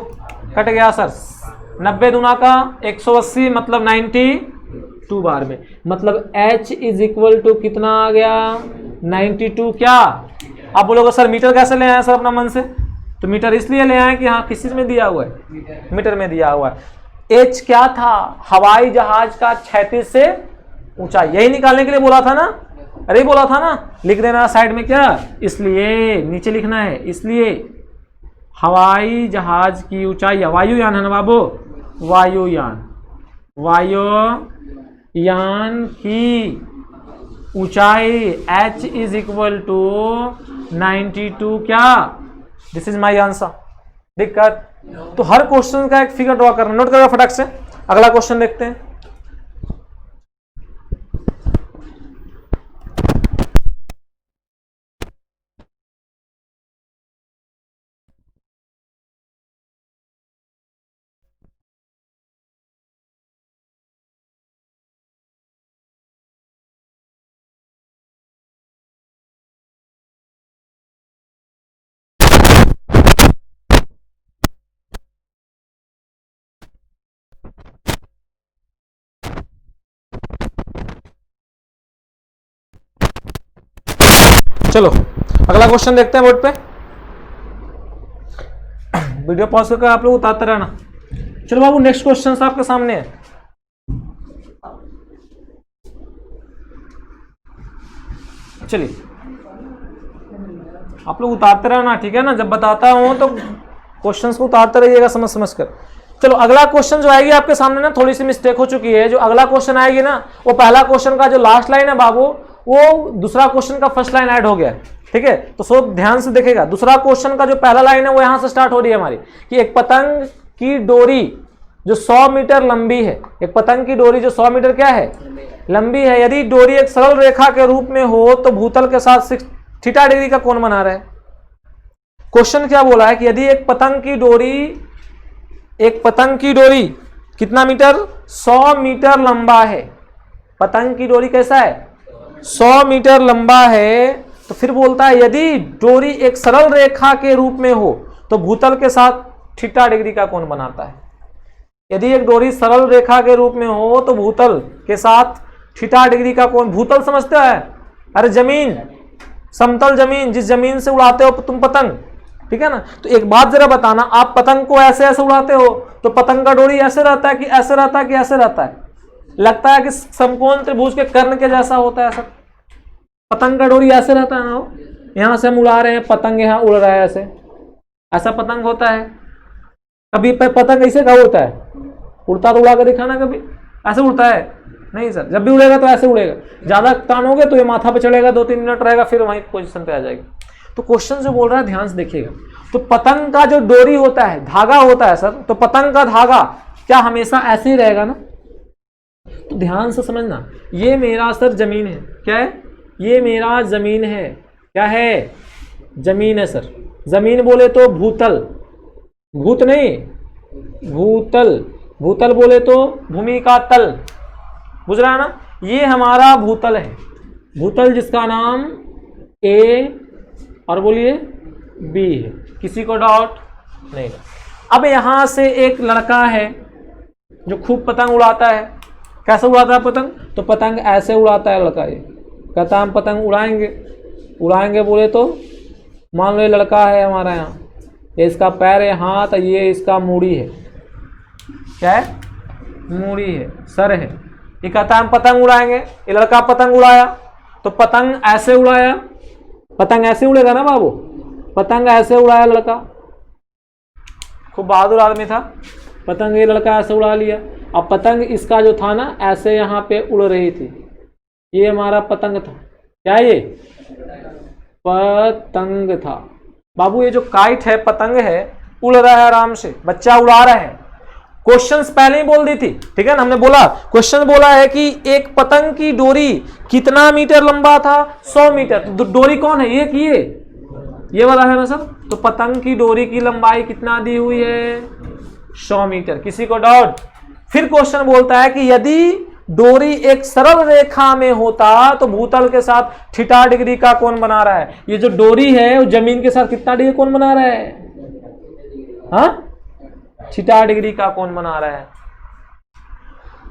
कट गया सर, 90 दूना का 180 मतलब 92 बार में, मतलब H इज इक्वल टू कितना आ गया, 92। क्या आप बोलोगे सर मीटर कैसे ले आए सर अपना मन से, तो मीटर इसलिए ले आए कि हाँ किस चीज में दिया हुआ है, मीटर में दिया हुआ है। H क्या था, हवाई जहाज का क्षैतिज से ऊंचाई, यही निकालने के लिए बोला था ना, अरे बोला था ना, लिख देना साइड में क्या, इसलिए नीचे लिखना है, इसलिए हवाई जहाज की ऊंचाई, वायुयान है ना बाबू, वायुयान की ऊंचाई H इज इक्वल टू 92। क्या, दिस इज माय आंसर। दिक्कत, तो हर क्वेश्चन का एक फिगर ड्रॉ करना, नोट करेगा फटाक से। अगला क्वेश्चन देखते हैं। चलो अगला क्वेश्चन देखते हैं बोर्ड पे। वीडियो पॉज करके आप लोग उतारते रहना। चलो बाबू नेक्स्ट क्वेश्चन आपके सामने है। चलिए आप लोग उतारते रहना, ठीक है ना, जब बताता हूं तो क्वेश्चंस को उतारते रहिएगा समझ समझ कर। चलो अगला क्वेश्चन जो आएगी आपके सामने ना, थोड़ी सी मिस्टेक हो चुकी है। जो अगला क्वेश्चन आएगी ना, वो पहला क्वेश्चन का जो लास्ट लाइन है बाबू, वो दूसरा क्वेश्चन का फर्स्ट लाइन ऐड हो गया है, ठीक है। तो सब ध्यान से देखेगा, दूसरा क्वेश्चन का जो पहला लाइन है वो यहां से स्टार्ट हो रही है हमारी, कि एक पतंग की डोरी जो 100 मीटर लंबी है, एक पतंग की डोरी जो 100 मीटर क्या है लंबी है। यदि डोरी एक सरल रेखा के रूप में हो तो भूतल के साथ थीटा डिग्री का कोण बना रहा है। क्वेश्चन क्या बोला है कि यदि एक पतंग की डोरी कितना मीटर, 100 मीटर लंबा है। पतंग की डोरी कैसा है, 100 मीटर लंबा है। तो फिर बोलता है यदि डोरी एक सरल रेखा के रूप में हो तो भूतल के साथ थीटा डिग्री का कोण बनाता है। यदि एक डोरी सरल रेखा के रूप में हो तो भूतल के साथ थीटा डिग्री का कोण, भूतल समझते हैं, अरे जमीन, समतल जमीन, जिस जमीन से उड़ाते हो तुम पतंग, ठीक है ना। तो एक बात जरा बताना, आप पतंग को ऐसे ऐसे उड़ाते हो तो पतंग का डोरी ऐसे रहता है कि ऐसे रहता है कि ऐसे रहता है? लगता है कि समकोण त्रिभुज के कर्ण के जैसा होता है। सब पतंग का डोरी ऐसे रहता है ना, यहां से हम उड़ा रहे हैं, पतंग यहां उड़ रहा है, ऐसे ऐसा पतंग होता है? कभी पतंग ऐसे का उड़ता है? उड़ता तो उड़ा कर दिखाना, कभी ऐसे उड़ता है? नहीं सर, जब भी उड़ेगा तो ऐसे उड़ेगा। ज्यादा तानोगे तो ये माथा पे चढ़ेगा, 2-3 मिनट रहेगा, फिर वहीं पोजीशन पे आ जाएगी। तो क्वेश्चन जो बोल रहा है ध्यान से देखिएगा। तो पतंग का जो डोरी होता है, धागा होता है सर, तो पतंग का धागा क्या हमेशा ऐसे ही रहेगा ना? तो ध्यान से समझना, ये मेरा सर जमीन है। क्या है? ये मेरा जमीन है। क्या है? जमीन है सर। जमीन बोले तो भूतल, भूत नहीं, भूतल। भूतल बोले तो भूमि का तल, बुझ रहा है ना? ये हमारा भूतल है, भूतल जिसका नाम ए और बोलिए बी है। किसी को डाउट नहीं। अब यहां से एक लड़का है जो खूब पतंग उड़ाता है। कैसे उड़ाता है पतंग? तो पतंग ऐसे उड़ाता है लड़का। ये कहता है हम पतंग उड़ाएंगे। उड़ाएंगे बोले तो मान लो ये लड़का है हमारा, यहाँ ये इसका पैर है, हाथ, ये इसका मूड़ी है। क्या है? मूड़ी है, सर है। ये कहता है हम पतंग उड़ाएंगे। ये लड़का पतंग उड़ाया तो पतंग ऐसे उड़ाया, पतंग ऐसे उड़ेगा ना बाबू, पतंग ऐसे उड़ाया लड़का, खूब बहादुर आदमी था। पतंग ये लड़का ऐसे उड़ा लिया। अब पतंग इसका जो था ना ऐसे यहाँ पे उड़ रही थी, ये हमारा पतंग था। क्या है ये? पतंग था बाबू। ये जो काइट है, पतंग है, उड़ रहा है आराम से, बच्चा उड़ा रहा है। क्वेश्चंस पहले ही बोल दी थी, ठीक है ना। हमने बोला, क्वेश्चन बोला है कि एक पतंग की डोरी कितना मीटर लंबा था, 100 मीटर। तो डोरी कौन है? ये वाला है ना सर। तो पतंग की डोरी की लंबाई कितना दी हुई है? 100 मीटर। किसी को डाउट? फिर क्वेश्चन बोलता है कि यदि डोरी एक सरल रेखा में होता तो भूतल के साथ थीटा डिग्री का कोण बना रहा है। ये जो डोरी है वो जमीन के साथ कितना डिग्री कोण बना रहा है? हाँ, थीटा डिग्री का कोण बना रहा है।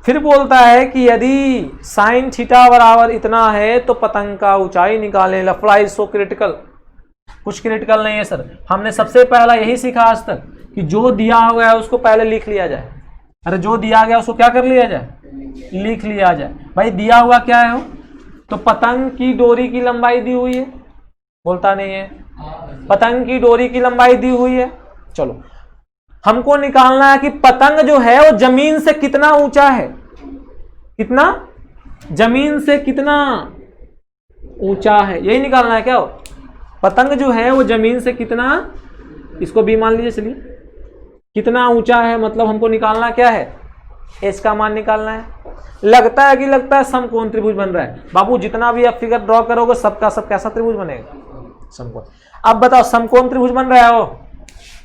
फिर बोलता है कि यदि साइन थीटा बराबर इतना है तो पतंग का ऊंचाई निकालें। लफड़ा इज सो क्रिटिकल। कुछ क्रिटिकल नहीं है सर। हमने सबसे पहला यही सीखा आज तक कि जो दिया हुआ है उसको पहले लिख लिया जाए। अरे जो दिया गया उसको क्या कर लिया जाए? लिख लिया जाए। भाई दिया हुआ क्या है? तो पतंग की डोरी की लंबाई दी हुई है। बोलता नहीं है। पतंग की डोरी की लंबाई दी हुई है। चलो हमको निकालना है कि पतंग जो है वो जमीन से कितना ऊंचा है। कितना? जमीन से कितना ऊंचा है, यही निकालना है। क्या हो? पतंग जो है वो जमीन से कितना, इसको भी मान लीजिए, चलिए कितना ऊंचा है, मतलब हमको निकालना क्या है? एच का मान निकालना है। लगता है समकोण त्रिभुज बन रहा है। बाबू जितना भी आप फिगर ड्रॉ करोगे सबका सब कैसा त्रिभुज बनेगा? समकोण। अब बताओ समकोण त्रिभुज बन रहा है हो?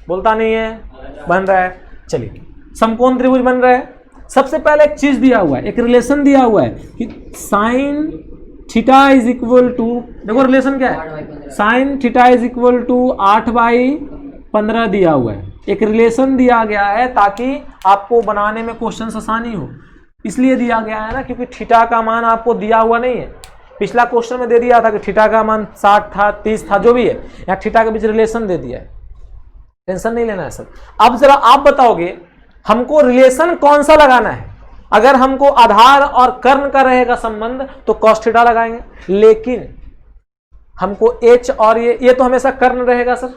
बोलता नहीं है। बन रहा है। चलिए समकोण त्रिभुज बन रहा है। सबसे पहले एक चीज दिया हुआ है, एक रिलेशन दिया हुआ है कि sine theta is equal to, देखो रिलेशन क्या है, sine theta is equal to 8/15 दिया हुआ है। एक रिलेशन दिया गया है ताकि आपको बनाने में क्वेश्चन आसानी हो, इसलिए दिया गया है ना, क्योंकि थीटा का मान आपको दिया हुआ नहीं है। पिछला क्वेश्चन में दे दिया था कि थीटा का मान 60 था, 30 था, जो भी है, या थीटा के बीच रिलेशन दे दिया है। टेंशन नहीं लेना है सर। अब जरा आप बताओगे हमको रिलेशन कौन सा लगाना है। अगर हमको आधार और कर्ण का रहेगा संबंध तो cos थीटा लगाएंगे, लेकिन हमको h और ये तो हमेशा कर्ण रहेगा सर।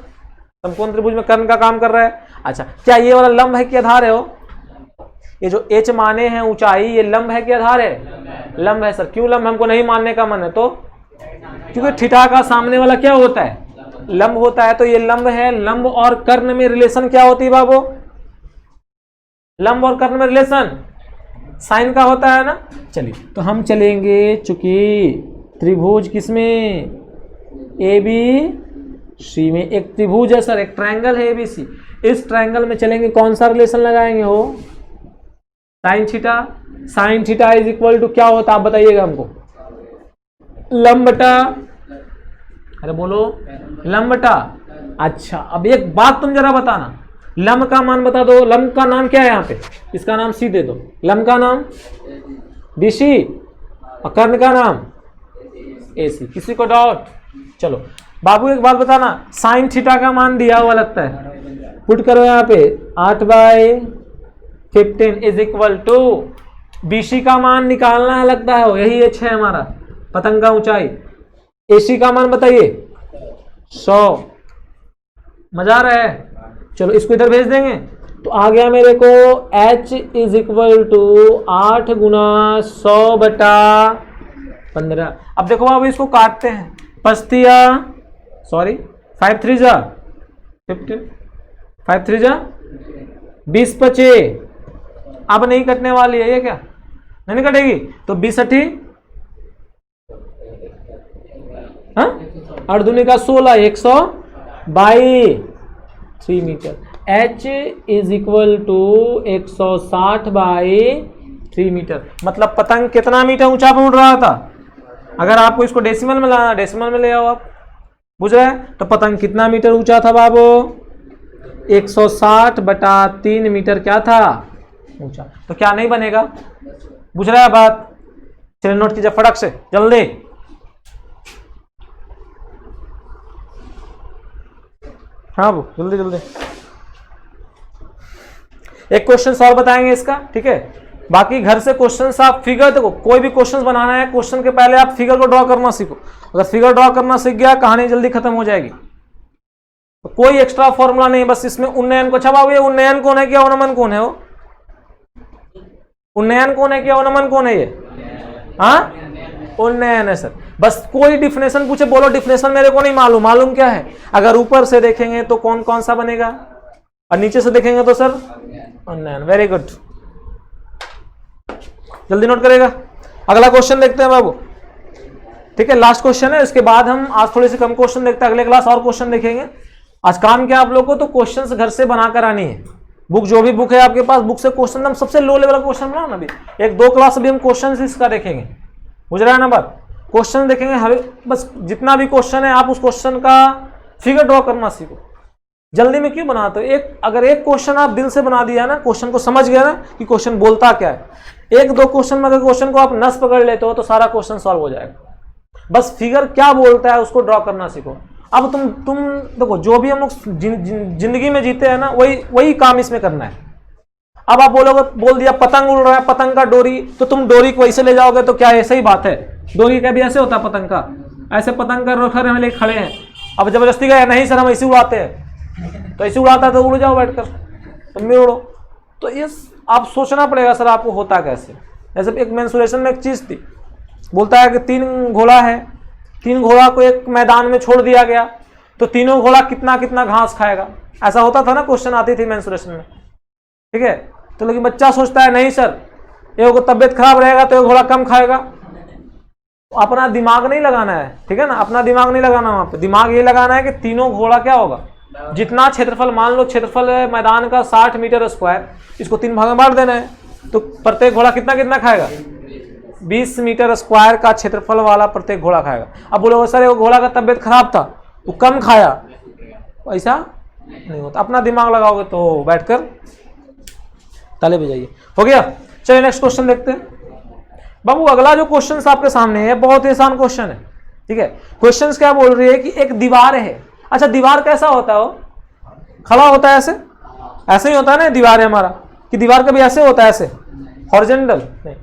समकोण त्रिभुज में कर्ण का काम कर रहा है। अच्छा, क्या ये वाला लंब है कि आधार है? हो ये जो h माने हैं ऊंचाई, ये लंब है कि आधार है? लंब है सर। क्यों लंब? हमको नहीं मानने का मन है तो, क्योंकि थीटा का सामने वाला क्या होता है? लंब होता है। तो ये लंब है। लंब और कर्ण में रिलेशन क्या होती है बाबू? लंब और कर्ण में रिलेशन साइन का होता है ना। चलिए तो हम चलेंगे चूंकि त्रिभुज किसमें, ए बी सी में। एक त्रिभुज है सर, एक ट्रायंगल है ए बी सी। इस ट्रायंगल में चलेंगे, कौन सा रिलेशन लगाएंगे हो, sine theta. Sine theta is equal to क्या होता है आप बताइएगा हमको, लंब बटा, अरे बोलो लंब बटा। अच्छा अब एक बात तुम जरा बताना, लंब का मान बता दो। लंब का नाम क्या है यहाँ पे, इसका नाम सी दे दो। लंब का नाम BC और कर्ण का नाम AC। किसी को डाउट? चलो बाबू एक बात बताना, साइन थीटा का मान दिया हुआ लगता है, पुट करो यहाँ पे 8/15 इज इक्वल टू BC का मान निकालना है लगता है, यही H है हमारा पतंग का ऊंचाई। AC का मान बताइए 100। मजा आ रहा है? चलो इसको इधर भेज देंगे तो आ गया मेरे को H इज इक्वल टू 8 गुना 100/15। अब देखो अब इसको काटते हैं, 5 3 जा 15, 5 3 जा 20 बचे। अब नहीं कटने वाली है ये, क्या नहीं कटेगी? तो 20 8 8 दूनी का 16, 122 3 metre. H is equal to 160/3 metre. मतलब पतंग कितना मीटर ऊंचा उड़ रहा था? अगर आपको इसको डेसिमल में लाना, डेसिमल में ले आओ आप, बुझ रहे हैं? तो पतंग कितना मीटर ऊंचा था बाबू? 160/3 मीटर क्या था ऊंचा। तो क्या नहीं बनेगा? बुझ रहा है बात? चलिए नोट कीजिए फटक से जल्दी। हाँ वो जल्दी जल्दी एक क्वेश्चन सॉल्व बताएंगे इसका, ठीक है? बाकी घर से क्वेश्चन आप फिगर, देखो कोई भी क्वेश्चन बनाना है, क्वेश्चन के पहले आप फिगर को ड्रॉ करना सीखो। अगर फिगर ड्रॉ करना सीख गया कहानी जल्दी खत्म हो जाएगी। तो कोई एक्स्ट्रा फॉर्मूला नहीं, बस इसमें उन्नयन को छपा हुआ। उन्नयन कौन है, क्या अवनमन कौन है? वो उन्नयन कौन है, क्या अवनमन कौन है? ये हाँ उन्नयन है सर। बस कोई डिफिनेशन पूछे बोलो डिफिनेशन मेरे को नहीं मालूम। मालूम क्या है? अगर ऊपर से देखेंगे तो कौन कौन सा बनेगा और नीचे से देखेंगे तो सर उन्नयन। वेरी गुड, जल्दी नोट करेगा। अगला क्वेश्चन देखते हैं बाबू, ठीक है? लास्ट क्वेश्चन है, इसके बाद हम आज थोड़ी सी कम क्वेश्चन देखते हैं, अगले क्लास और क्वेश्चन देखेंगे। आज काम क्या आप लोग को, तो क्वेश्चन घर से बना कर आनी है। बुक जो भी बुक है आपके पास, बुक से क्वेश्चन हम सबसे लो लेवल का क्वेश्चन बनाओ ना। अभी 1-2 क्लास अभी हम क्वेश्चन इसका देखेंगे, बुझ रहा है ना बात? क्वेश्चन देखेंगे हर, बस जितना भी क्वेश्चन है आप उस क्वेश्चन का फिगर ड्रॉ करना सीखो। जल्दी में क्यों बनाते हो? अगर एक क्वेश्चन आप दिल से बना दिया ना, क्वेश्चन को समझ गया ना कि क्वेश्चन बोलता क्या है, 1-2 क्वेश्चन में अगर क्वेश्चन को आप नस पकड़ लेते हो तो सारा क्वेश्चन सॉल्व हो जाएगा। बस फिगर क्या बोलता है उसको ड्रॉ करना सीखो। अब तुम देखो, जो भी हम लोग जिंदगी में जीते हैं ना, वही काम इसमें करना है। अब आप बोलोगे, बोल दिया पतंग उड़ रहा है, पतंग का डोरी, तो तुम डोरी को ऐसे ले जाओगे तो क्या ऐसे ही बात है? डोरी का भी ऐसे होता है पतंग का, ऐसे पतंग का रोखर हम खड़े हैं। अब जबरदस्ती गए, नहीं सर हम ऐसे उड़ाते हैं, तो ऐसे उड़ाता है तो उड़ जाओ बैठकर, तुम भी उड़ो। तो ये आप सोचना पड़ेगा सर आपको होता कैसे। जैसे एक मेंसुरेशन में एक चीज थी, बोलता है कि 3 घोड़ा है, 3 घोड़ा को एक मैदान में छोड़ दिया गया, तो तीनों घोड़ा कितना कितना घास खाएगा, ऐसा होता था ना, क्वेश्चन आती थी मेंसुरेशन में, ठीक है? तो लेकिन बच्चा सोचता है नहीं सर ये को तबियत खराब रहेगा तो ये घोड़ा कम खाएगा। तो अपना दिमाग नहीं लगाना है, ठीक है ना? अपना दिमाग नहीं लगाना, वहां पे दिमाग ये लगाना है कि तीनों घोड़ा क्या होगा, जितना क्षेत्रफल, मान लो क्षेत्रफल है मैदान का 60 मीटर स्क्वायर, इसको 3 भाग में बांट देना है, तो प्रत्येक घोड़ा कितना कितना खाएगा? 20 मीटर स्क्वायर का क्षेत्रफल वाला प्रत्येक घोड़ा खाएगा। अब बोलोगे सर वो घोड़ा का तबियत खराब था वो कम खाया, ऐसा नहीं होता। अपना दिमाग लगाओगे तो बैठकर ताले बजाइए। हो गया? चलिए नेक्स्ट क्वेश्चन देखते हैं बाबू। अगला जो क्वेश्चन आपके सामने है बहुत ही आसान क्वेश्चन है, ठीक है? क्वेश्चन क्या बोल रही है कि एक दीवार है। अच्छा दीवार कैसा होता है? वो खड़ा होता है, ऐसे ही होता है ना दीवार है हमारा, कि दीवार कभी ऐसे होता है, ऐसे हॉरिजॉन्टल नहीं,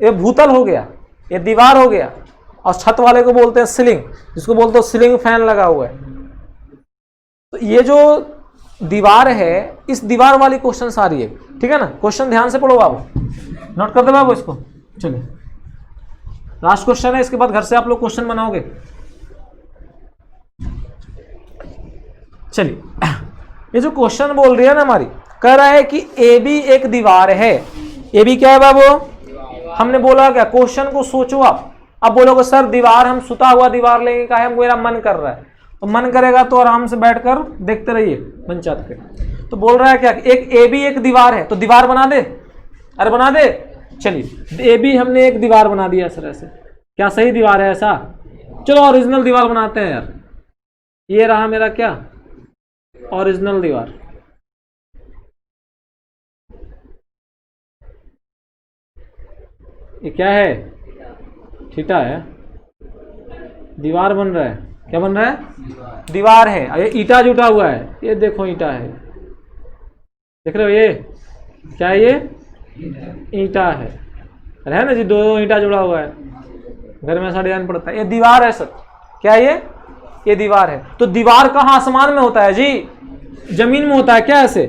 ये भूतल हो गया, ये दीवार हो गया, और छत वाले को बोलते हैं सीलिंग, जिसको बोलते हो सीलिंग फैन लगा हुआ है। तो ये जो दीवार है, इस दीवार वाली क्वेश्चन आ रही है, ठीक है ना? क्वेश्चन ध्यान से पढ़ो बाबू, नोट कर दो बाबू इसको। चलिए लास्ट क्वेश्चन है, इसके बाद घर से आप लोग क्वेश्चन बनाओगे। चलिए ये जो क्वेश्चन बोल रही है ना हमारी, कह रहा है कि ए बी एक दीवार है, ए बी क्या है बाबू? हमने बोला क्या, क्वेश्चन को सोचो आप। अब बोलोगे सर दीवार, हम सुता हुआ दीवार लेंगे, का है मेरा मन कर रहा है, तो मन करेगा तो आराम से बैठकर देखते रहिए पंचायत के। तो बोल रहा है क्या, एक ए बी एक दीवार है, तो दीवार बना दे, अरे बना दे। चलिए ए बी हमने एक दीवार बना दिया सर, ऐसे क्या सही दीवार है ऐसा? चलो ओरिजिनल दीवार बनाते हैं यार। ये रहा मेरा क्या, ओरिजिनल दीवार। ये क्या है, थीटा है, दीवार बन रहा है, क्या बन रहा है? दीवार है। ये ईटा जुटा हुआ है, ये देखो ईटा है, देख रहे हो ये क्या है, ये ईटा है ना जी, दो ईटा जुड़ा हुआ है, घर में ऐसा डिजाइन पड़ता है। ये दीवार है सर, क्या है ये दीवार है। तो दीवार कहाँ, आसमान में होता है जी, जमीन में होता है क्या ऐसे?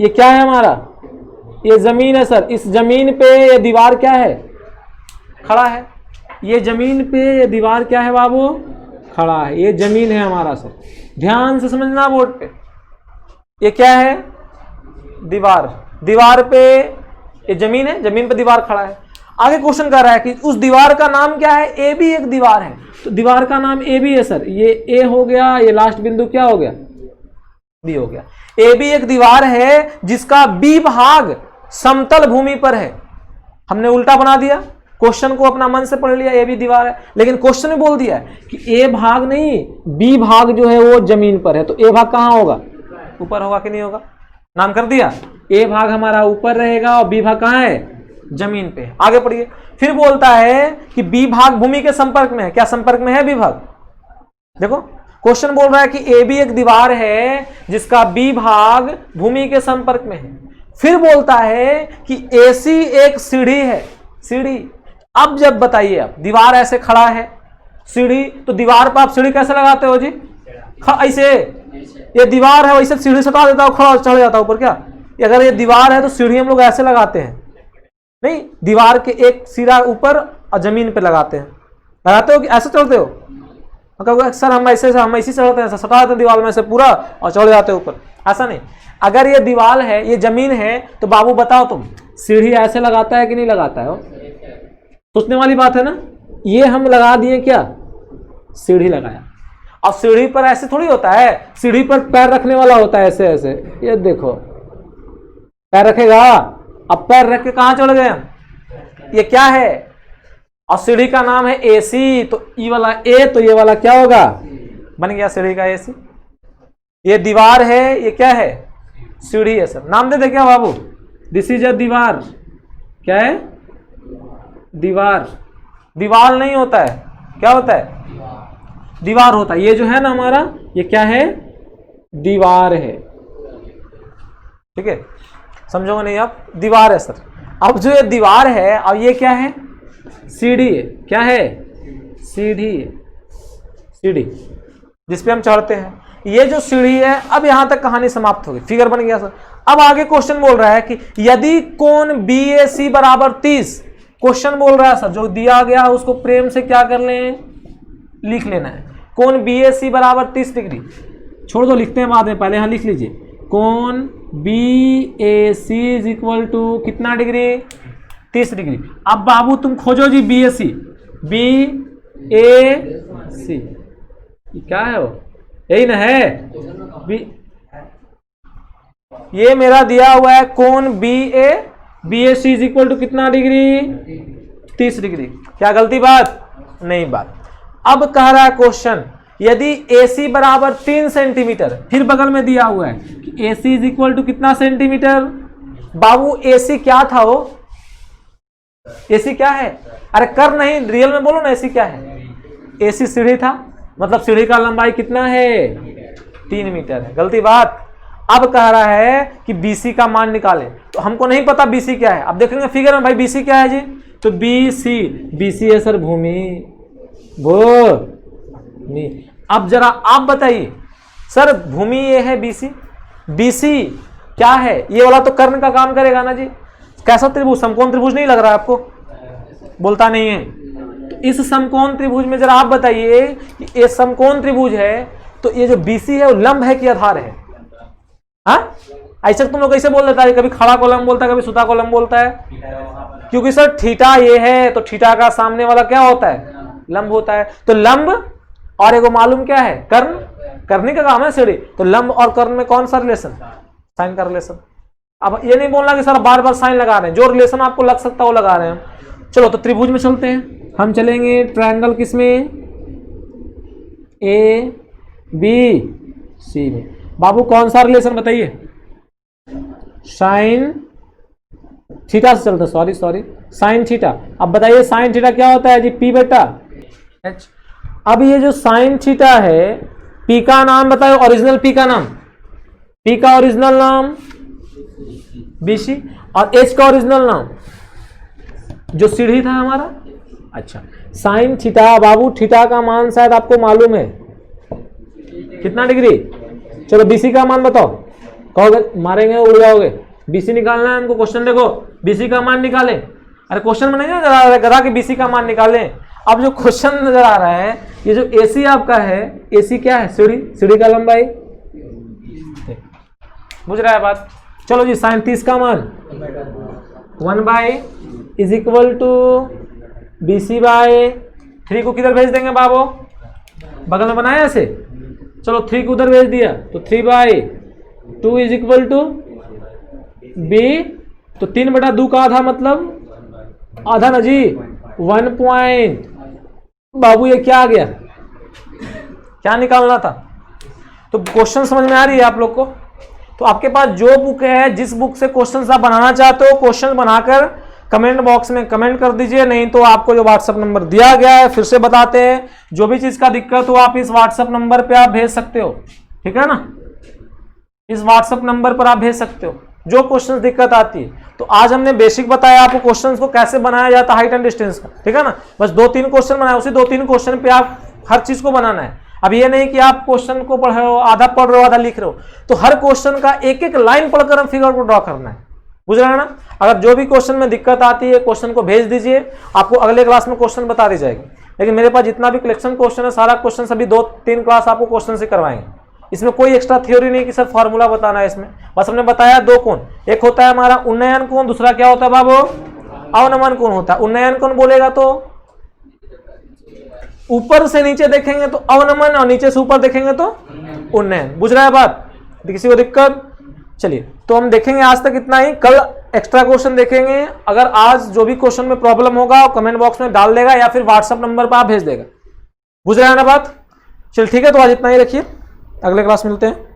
ये क्या है हमारा, ये जमीन है सर। इस जमीन पे ये दीवार क्या है, खड़ा है। ये जमीन पे ये दीवार क्या है बाबू, खड़ा है। ये जमीन है हमारा सर, ध्यान से समझना बोर्ड पे। ये क्या है, दीवार। दीवार पे ये जमीन है, जमीन पे दीवार खड़ा है। आगे क्वेश्चन कर रहा है कि उस दीवार का नाम क्या है, ए बी एक दीवार है, तो दीवार का नाम ए बी है सर। ये ए हो गया, ये लास्ट बिंदु क्या हो गया, बी हो गया। ए बी एक दीवार है जिसका बी भाग समतल भूमि पर है। हमने उल्टा बना दिया, क्वेश्चन को अपना मन से पढ़ लिया, ए बी दीवार है, लेकिन क्वेश्चन में बोल दिया है कि ए भाग नहीं, बी भाग जो है वो जमीन पर है, तो ए भाग कहां होगा, ऊपर होगा कि नहीं होगा? नाम कर दिया, ए भाग हमारा ऊपर रहेगा और बी भाग कहां है, जमीन पे। आगे पढ़िए, फिर बोलता है कि बी भाग भूमि के संपर्क में है। क्या संपर्क में है बी भाग? देखो क्वेश्चन बोल रहा है कि ए बी एक दीवार है जिसका बी भाग भूमि के संपर्क में है। फिर बोलता है कि AC एक सीढ़ी है, सीढ़ी। अब जब बताइए, आप दीवार ऐसे खड़ा है, सीढ़ी, तो दीवार पर आप सीढ़ी कैसे लगाते हो जी, ऐसे। ये दीवार है, वैसे सीढ़ी सटा देता हो, खड़ा चढ़ जाता ऊपर। क्या अगर ये दीवार है तो सीढ़ी हम लोग ऐसे लगाते हैं नहीं, दीवार के एक सिरा ऊपर और जमीन पे लगाते हैं। लगाते हो कि ऐसे चढ़ते हो? सर हम ऐसे चढ़ते हैं, सटा देते हैं दीवार में से पूरा और चढ़ जाते हैं ऊपर। ऐसा नहीं, अगर ये दीवार है, ये जमीन है, तो बाबू बताओ तुम, सीढ़ी ऐसे लगाता है कि नहीं लगाता है? सोचने वाली बात है ना। ये हम लगा दिए क्या, सीढ़ी लगाया। अब सीढ़ी पर ऐसे थोड़ी होता है, सीढ़ी पर पैर रखने वाला होता है, ऐसे ऐसे। ये देखो पैर रखेगा, अब पैर रख के कहां चढ़ गए हम, ये क्या है, और सीढ़ी का नाम है AC, तो ई वाला ए, तो ये वाला क्या होगा, बन गया सीढ़ी का AC। ये दीवार है, ये क्या है, सीढ़ी है सर। नाम दे दे क्या बाबू, दिस इज अ दीवार। क्या है, दीवार। दीवार नहीं होता है, क्या होता है, दीवार होता है। ये जो है ना हमारा, ये क्या है, दीवार है। ठीक है, समझोगे नहीं आप, दीवार है सर। अब जो ये दीवार है, अब ये क्या है, सीढ़ी है। क्या है, सीढ़ी है, सीढ़ी जिसपे हम चढ़ते हैं। ये जो सीढ़ी है, अब यहां तक कहानी समाप्त हो गई, फिगर बन गया सर। अब आगे क्वेश्चन बोल रहा है कि यदि कोण BAC बराबर 30, क्वेश्चन बोल रहा है सर जो दिया गया उसको प्रेम से क्या कर लें, लिख लेना है। कोण BAC बराबर 30 डिग्री, छोड़ दो लिखते हैं बाद में, पहले यहां लिख लीजिए। कोण BAC इज इक्वल टू कितना डिग्री, 30 डिग्री। अब बाबू तुम खोजो जी BAC, BAC क्या है वो, यही ना है ये मेरा दिया हुआ है कोण BAC इज इक्वल टू कितना डिग्री, 30 डिग्री। क्या गलती बात नहीं बात। अब कह रहा है क्वेश्चन, यदि AC बराबर 3 सेंटीमीटर, फिर बगल में दिया हुआ है कि AC इज इक्वल टू कितना सेंटीमीटर। बाबू AC क्या था वो, AC क्या है, अरे कर नहीं, रियल में बोलो ना, AC क्या है, AC सीढ़ी था, मतलब सीढ़ी का लंबाई कितना है, 3 मीटर है। गलती बात। अब कह रहा है कि BC का मान निकालें, तो हमको नहीं पता BC क्या है। अब देखेंगे फिगर में भाई BC क्या है जी, तो BC है सर भूमि, भूमि। अब जरा आप बताइए सर, भूमि ये है BC क्या है, ये वाला तो कर्ण का काम करेगा ना जी। कैसा त्रिभुज, समकोण त्रिभुज नहीं लग रहा है आपको, बोलता नहीं है। तो इस समकोण त्रिभुज में जरा आप बताइए कि ये समकोण त्रिभुज है, तो ये जो BC है वो लंब है कि आधार है, हाँ ऐसा तुम लोग कैसे बोल देता है, कभी खड़ा कॉलम बोलता है, कभी सुता कॉलम बोलता है, क्योंकि सर थीटा ये है तो थीटा का सामने वाला क्या होता है, लंब होता है। तो लंब और एगो मालूम क्या है, कर्ण, करने का काम है सीढ़ी। तो लंब और कर्ण में कौन सा रिलेशन, साइन का रिलेशन। अब ये नहीं बोलना कि सर बार बार साइन लगा रहे हैं, जो रिलेशन आपको लग सकता है वो लगा रहे हैं। चलो तो त्रिभुज में चलते हैं, हम चलेंगे ट्रायंगल किसमें, ए बी सी में। बाबू कौन सा रिलेशन बताइए, साइन थीटा से चलते, सॉरी साइन थीटा। अब बताइए साइन थीटा क्या होता है जी, पी बेटा एच। अब ये जो साइन थीटा है, पी का नाम बताओ, ओरिजिनल पी का नाम, पी का ओरिजिनल नाम बीसी, और एच का ओरिजिनल नाम जो सीढ़ी था हमारा। अच्छा, साइन थीटा बाबू, थीटा का मान शायद आपको मालूम है कितना डिग्री। चलो बीसी का मान बताओ, कहोगे मारेंगे उड़ जाओगे, बीसी निकालना है हमको। क्वेश्चन देखो, बीसी का मान निकालें। अरे क्वेश्चन में नहीं नजर आ रहा है गधा कि बीसी का मान निकालें। अब जो क्वेश्चन नजर आ रहा है, ये जो एसी आपका है, एसी क्या है, सीढ़ी, सीढ़ी का लंबाई, बुझ रहा है बात। चलो जी, साइन 30 का मान 1 is equal to BC by 3 को किधर भेज देंगे बाबू, बगल में बनाया ऐसे। चलो 3 को उधर भेज दिया तो 3/2 इज इक्वल टू B। तो 3/2 का आधा मतलब आधा ना जी, 1 पॉइंट। बाबू ये क्या आ गया, क्या निकालना था। तो क्वेश्चन समझ में आ रही है आप लोग को। तो आपके पास जो बुक है, जिस बुक से क्वेश्चन आप बनाना चाहते हो, क्वेश्चन बनाकर कमेंट बॉक्स में कमेंट कर दीजिए। नहीं तो आपको जो व्हाट्सएप नंबर दिया गया है, फिर से बताते हैं, जो भी चीज का दिक्कत हो आप इस व्हाट्सएप नंबर पे आप भेज सकते हो, ठीक है ना। इस व्हाट्सएप नंबर पर आप भेज सकते हो जो क्वेश्चन दिक्कत आती है। तो आज हमने बेसिक बताया आपको क्वेश्चन को कैसे बनाया जाता है हाइट एंड डिस्टेंस का, ठीक है ना। बस 2-3 क्वेश्चन बनाए, उसी 2-3 क्वेश्चन पे आप हर चीज को बनाना है। अब ये नहीं कि आप क्वेश्चन को पढ़ रहे हो, आधा पढ़ रहे हो आधा लिख रहे हो। तो हर क्वेश्चन का एक एक लाइन पढ़कर हम फिगर को ड्रॉ करना है, बुझ रहे हैं ना। अगर जो भी क्वेश्चन में दिक्कत आती है, क्वेश्चन को भेज दीजिए, आपको अगले क्लास में क्वेश्चन बता दी जाएगी। लेकिन मेरे पास जितना भी कलेक्शन क्वेश्चन है, सारा क्वेश्चन सभी 2-3 क्लास आपको क्वेश्चन से करवाएंगे। इसमें कोई एक्स्ट्रा थ्योरी नहीं कि सर फॉर्मूला बताना है इसमें। बस हमने बताया 2 कोण, एक होता है हमारा उन्नयन कोण, दूसरा क्या होता है बाबू, अवनमन कोण होता है। उन्नयन कोण बोलेगा तो ऊपर से नीचे देखेंगे तो अवनमन, और नीचे से ऊपर देखेंगे तो उन्नयन। बुझ रहा है बात, किसी को दिक्कत। चलिए तो हम देखेंगे आज तक इतना ही, कल एक्स्ट्रा क्वेश्चन देखेंगे। अगर आज जो भी क्वेश्चन में प्रॉब्लम होगा कमेंट बॉक्स में डाल देगा या फिर व्हाट्सएप नंबर पर आप भेज देगा। बुझ रहा है ना बात। चल ठीक है, तो आज इतना ही रखिए, अगले क्लास मिलते हैं।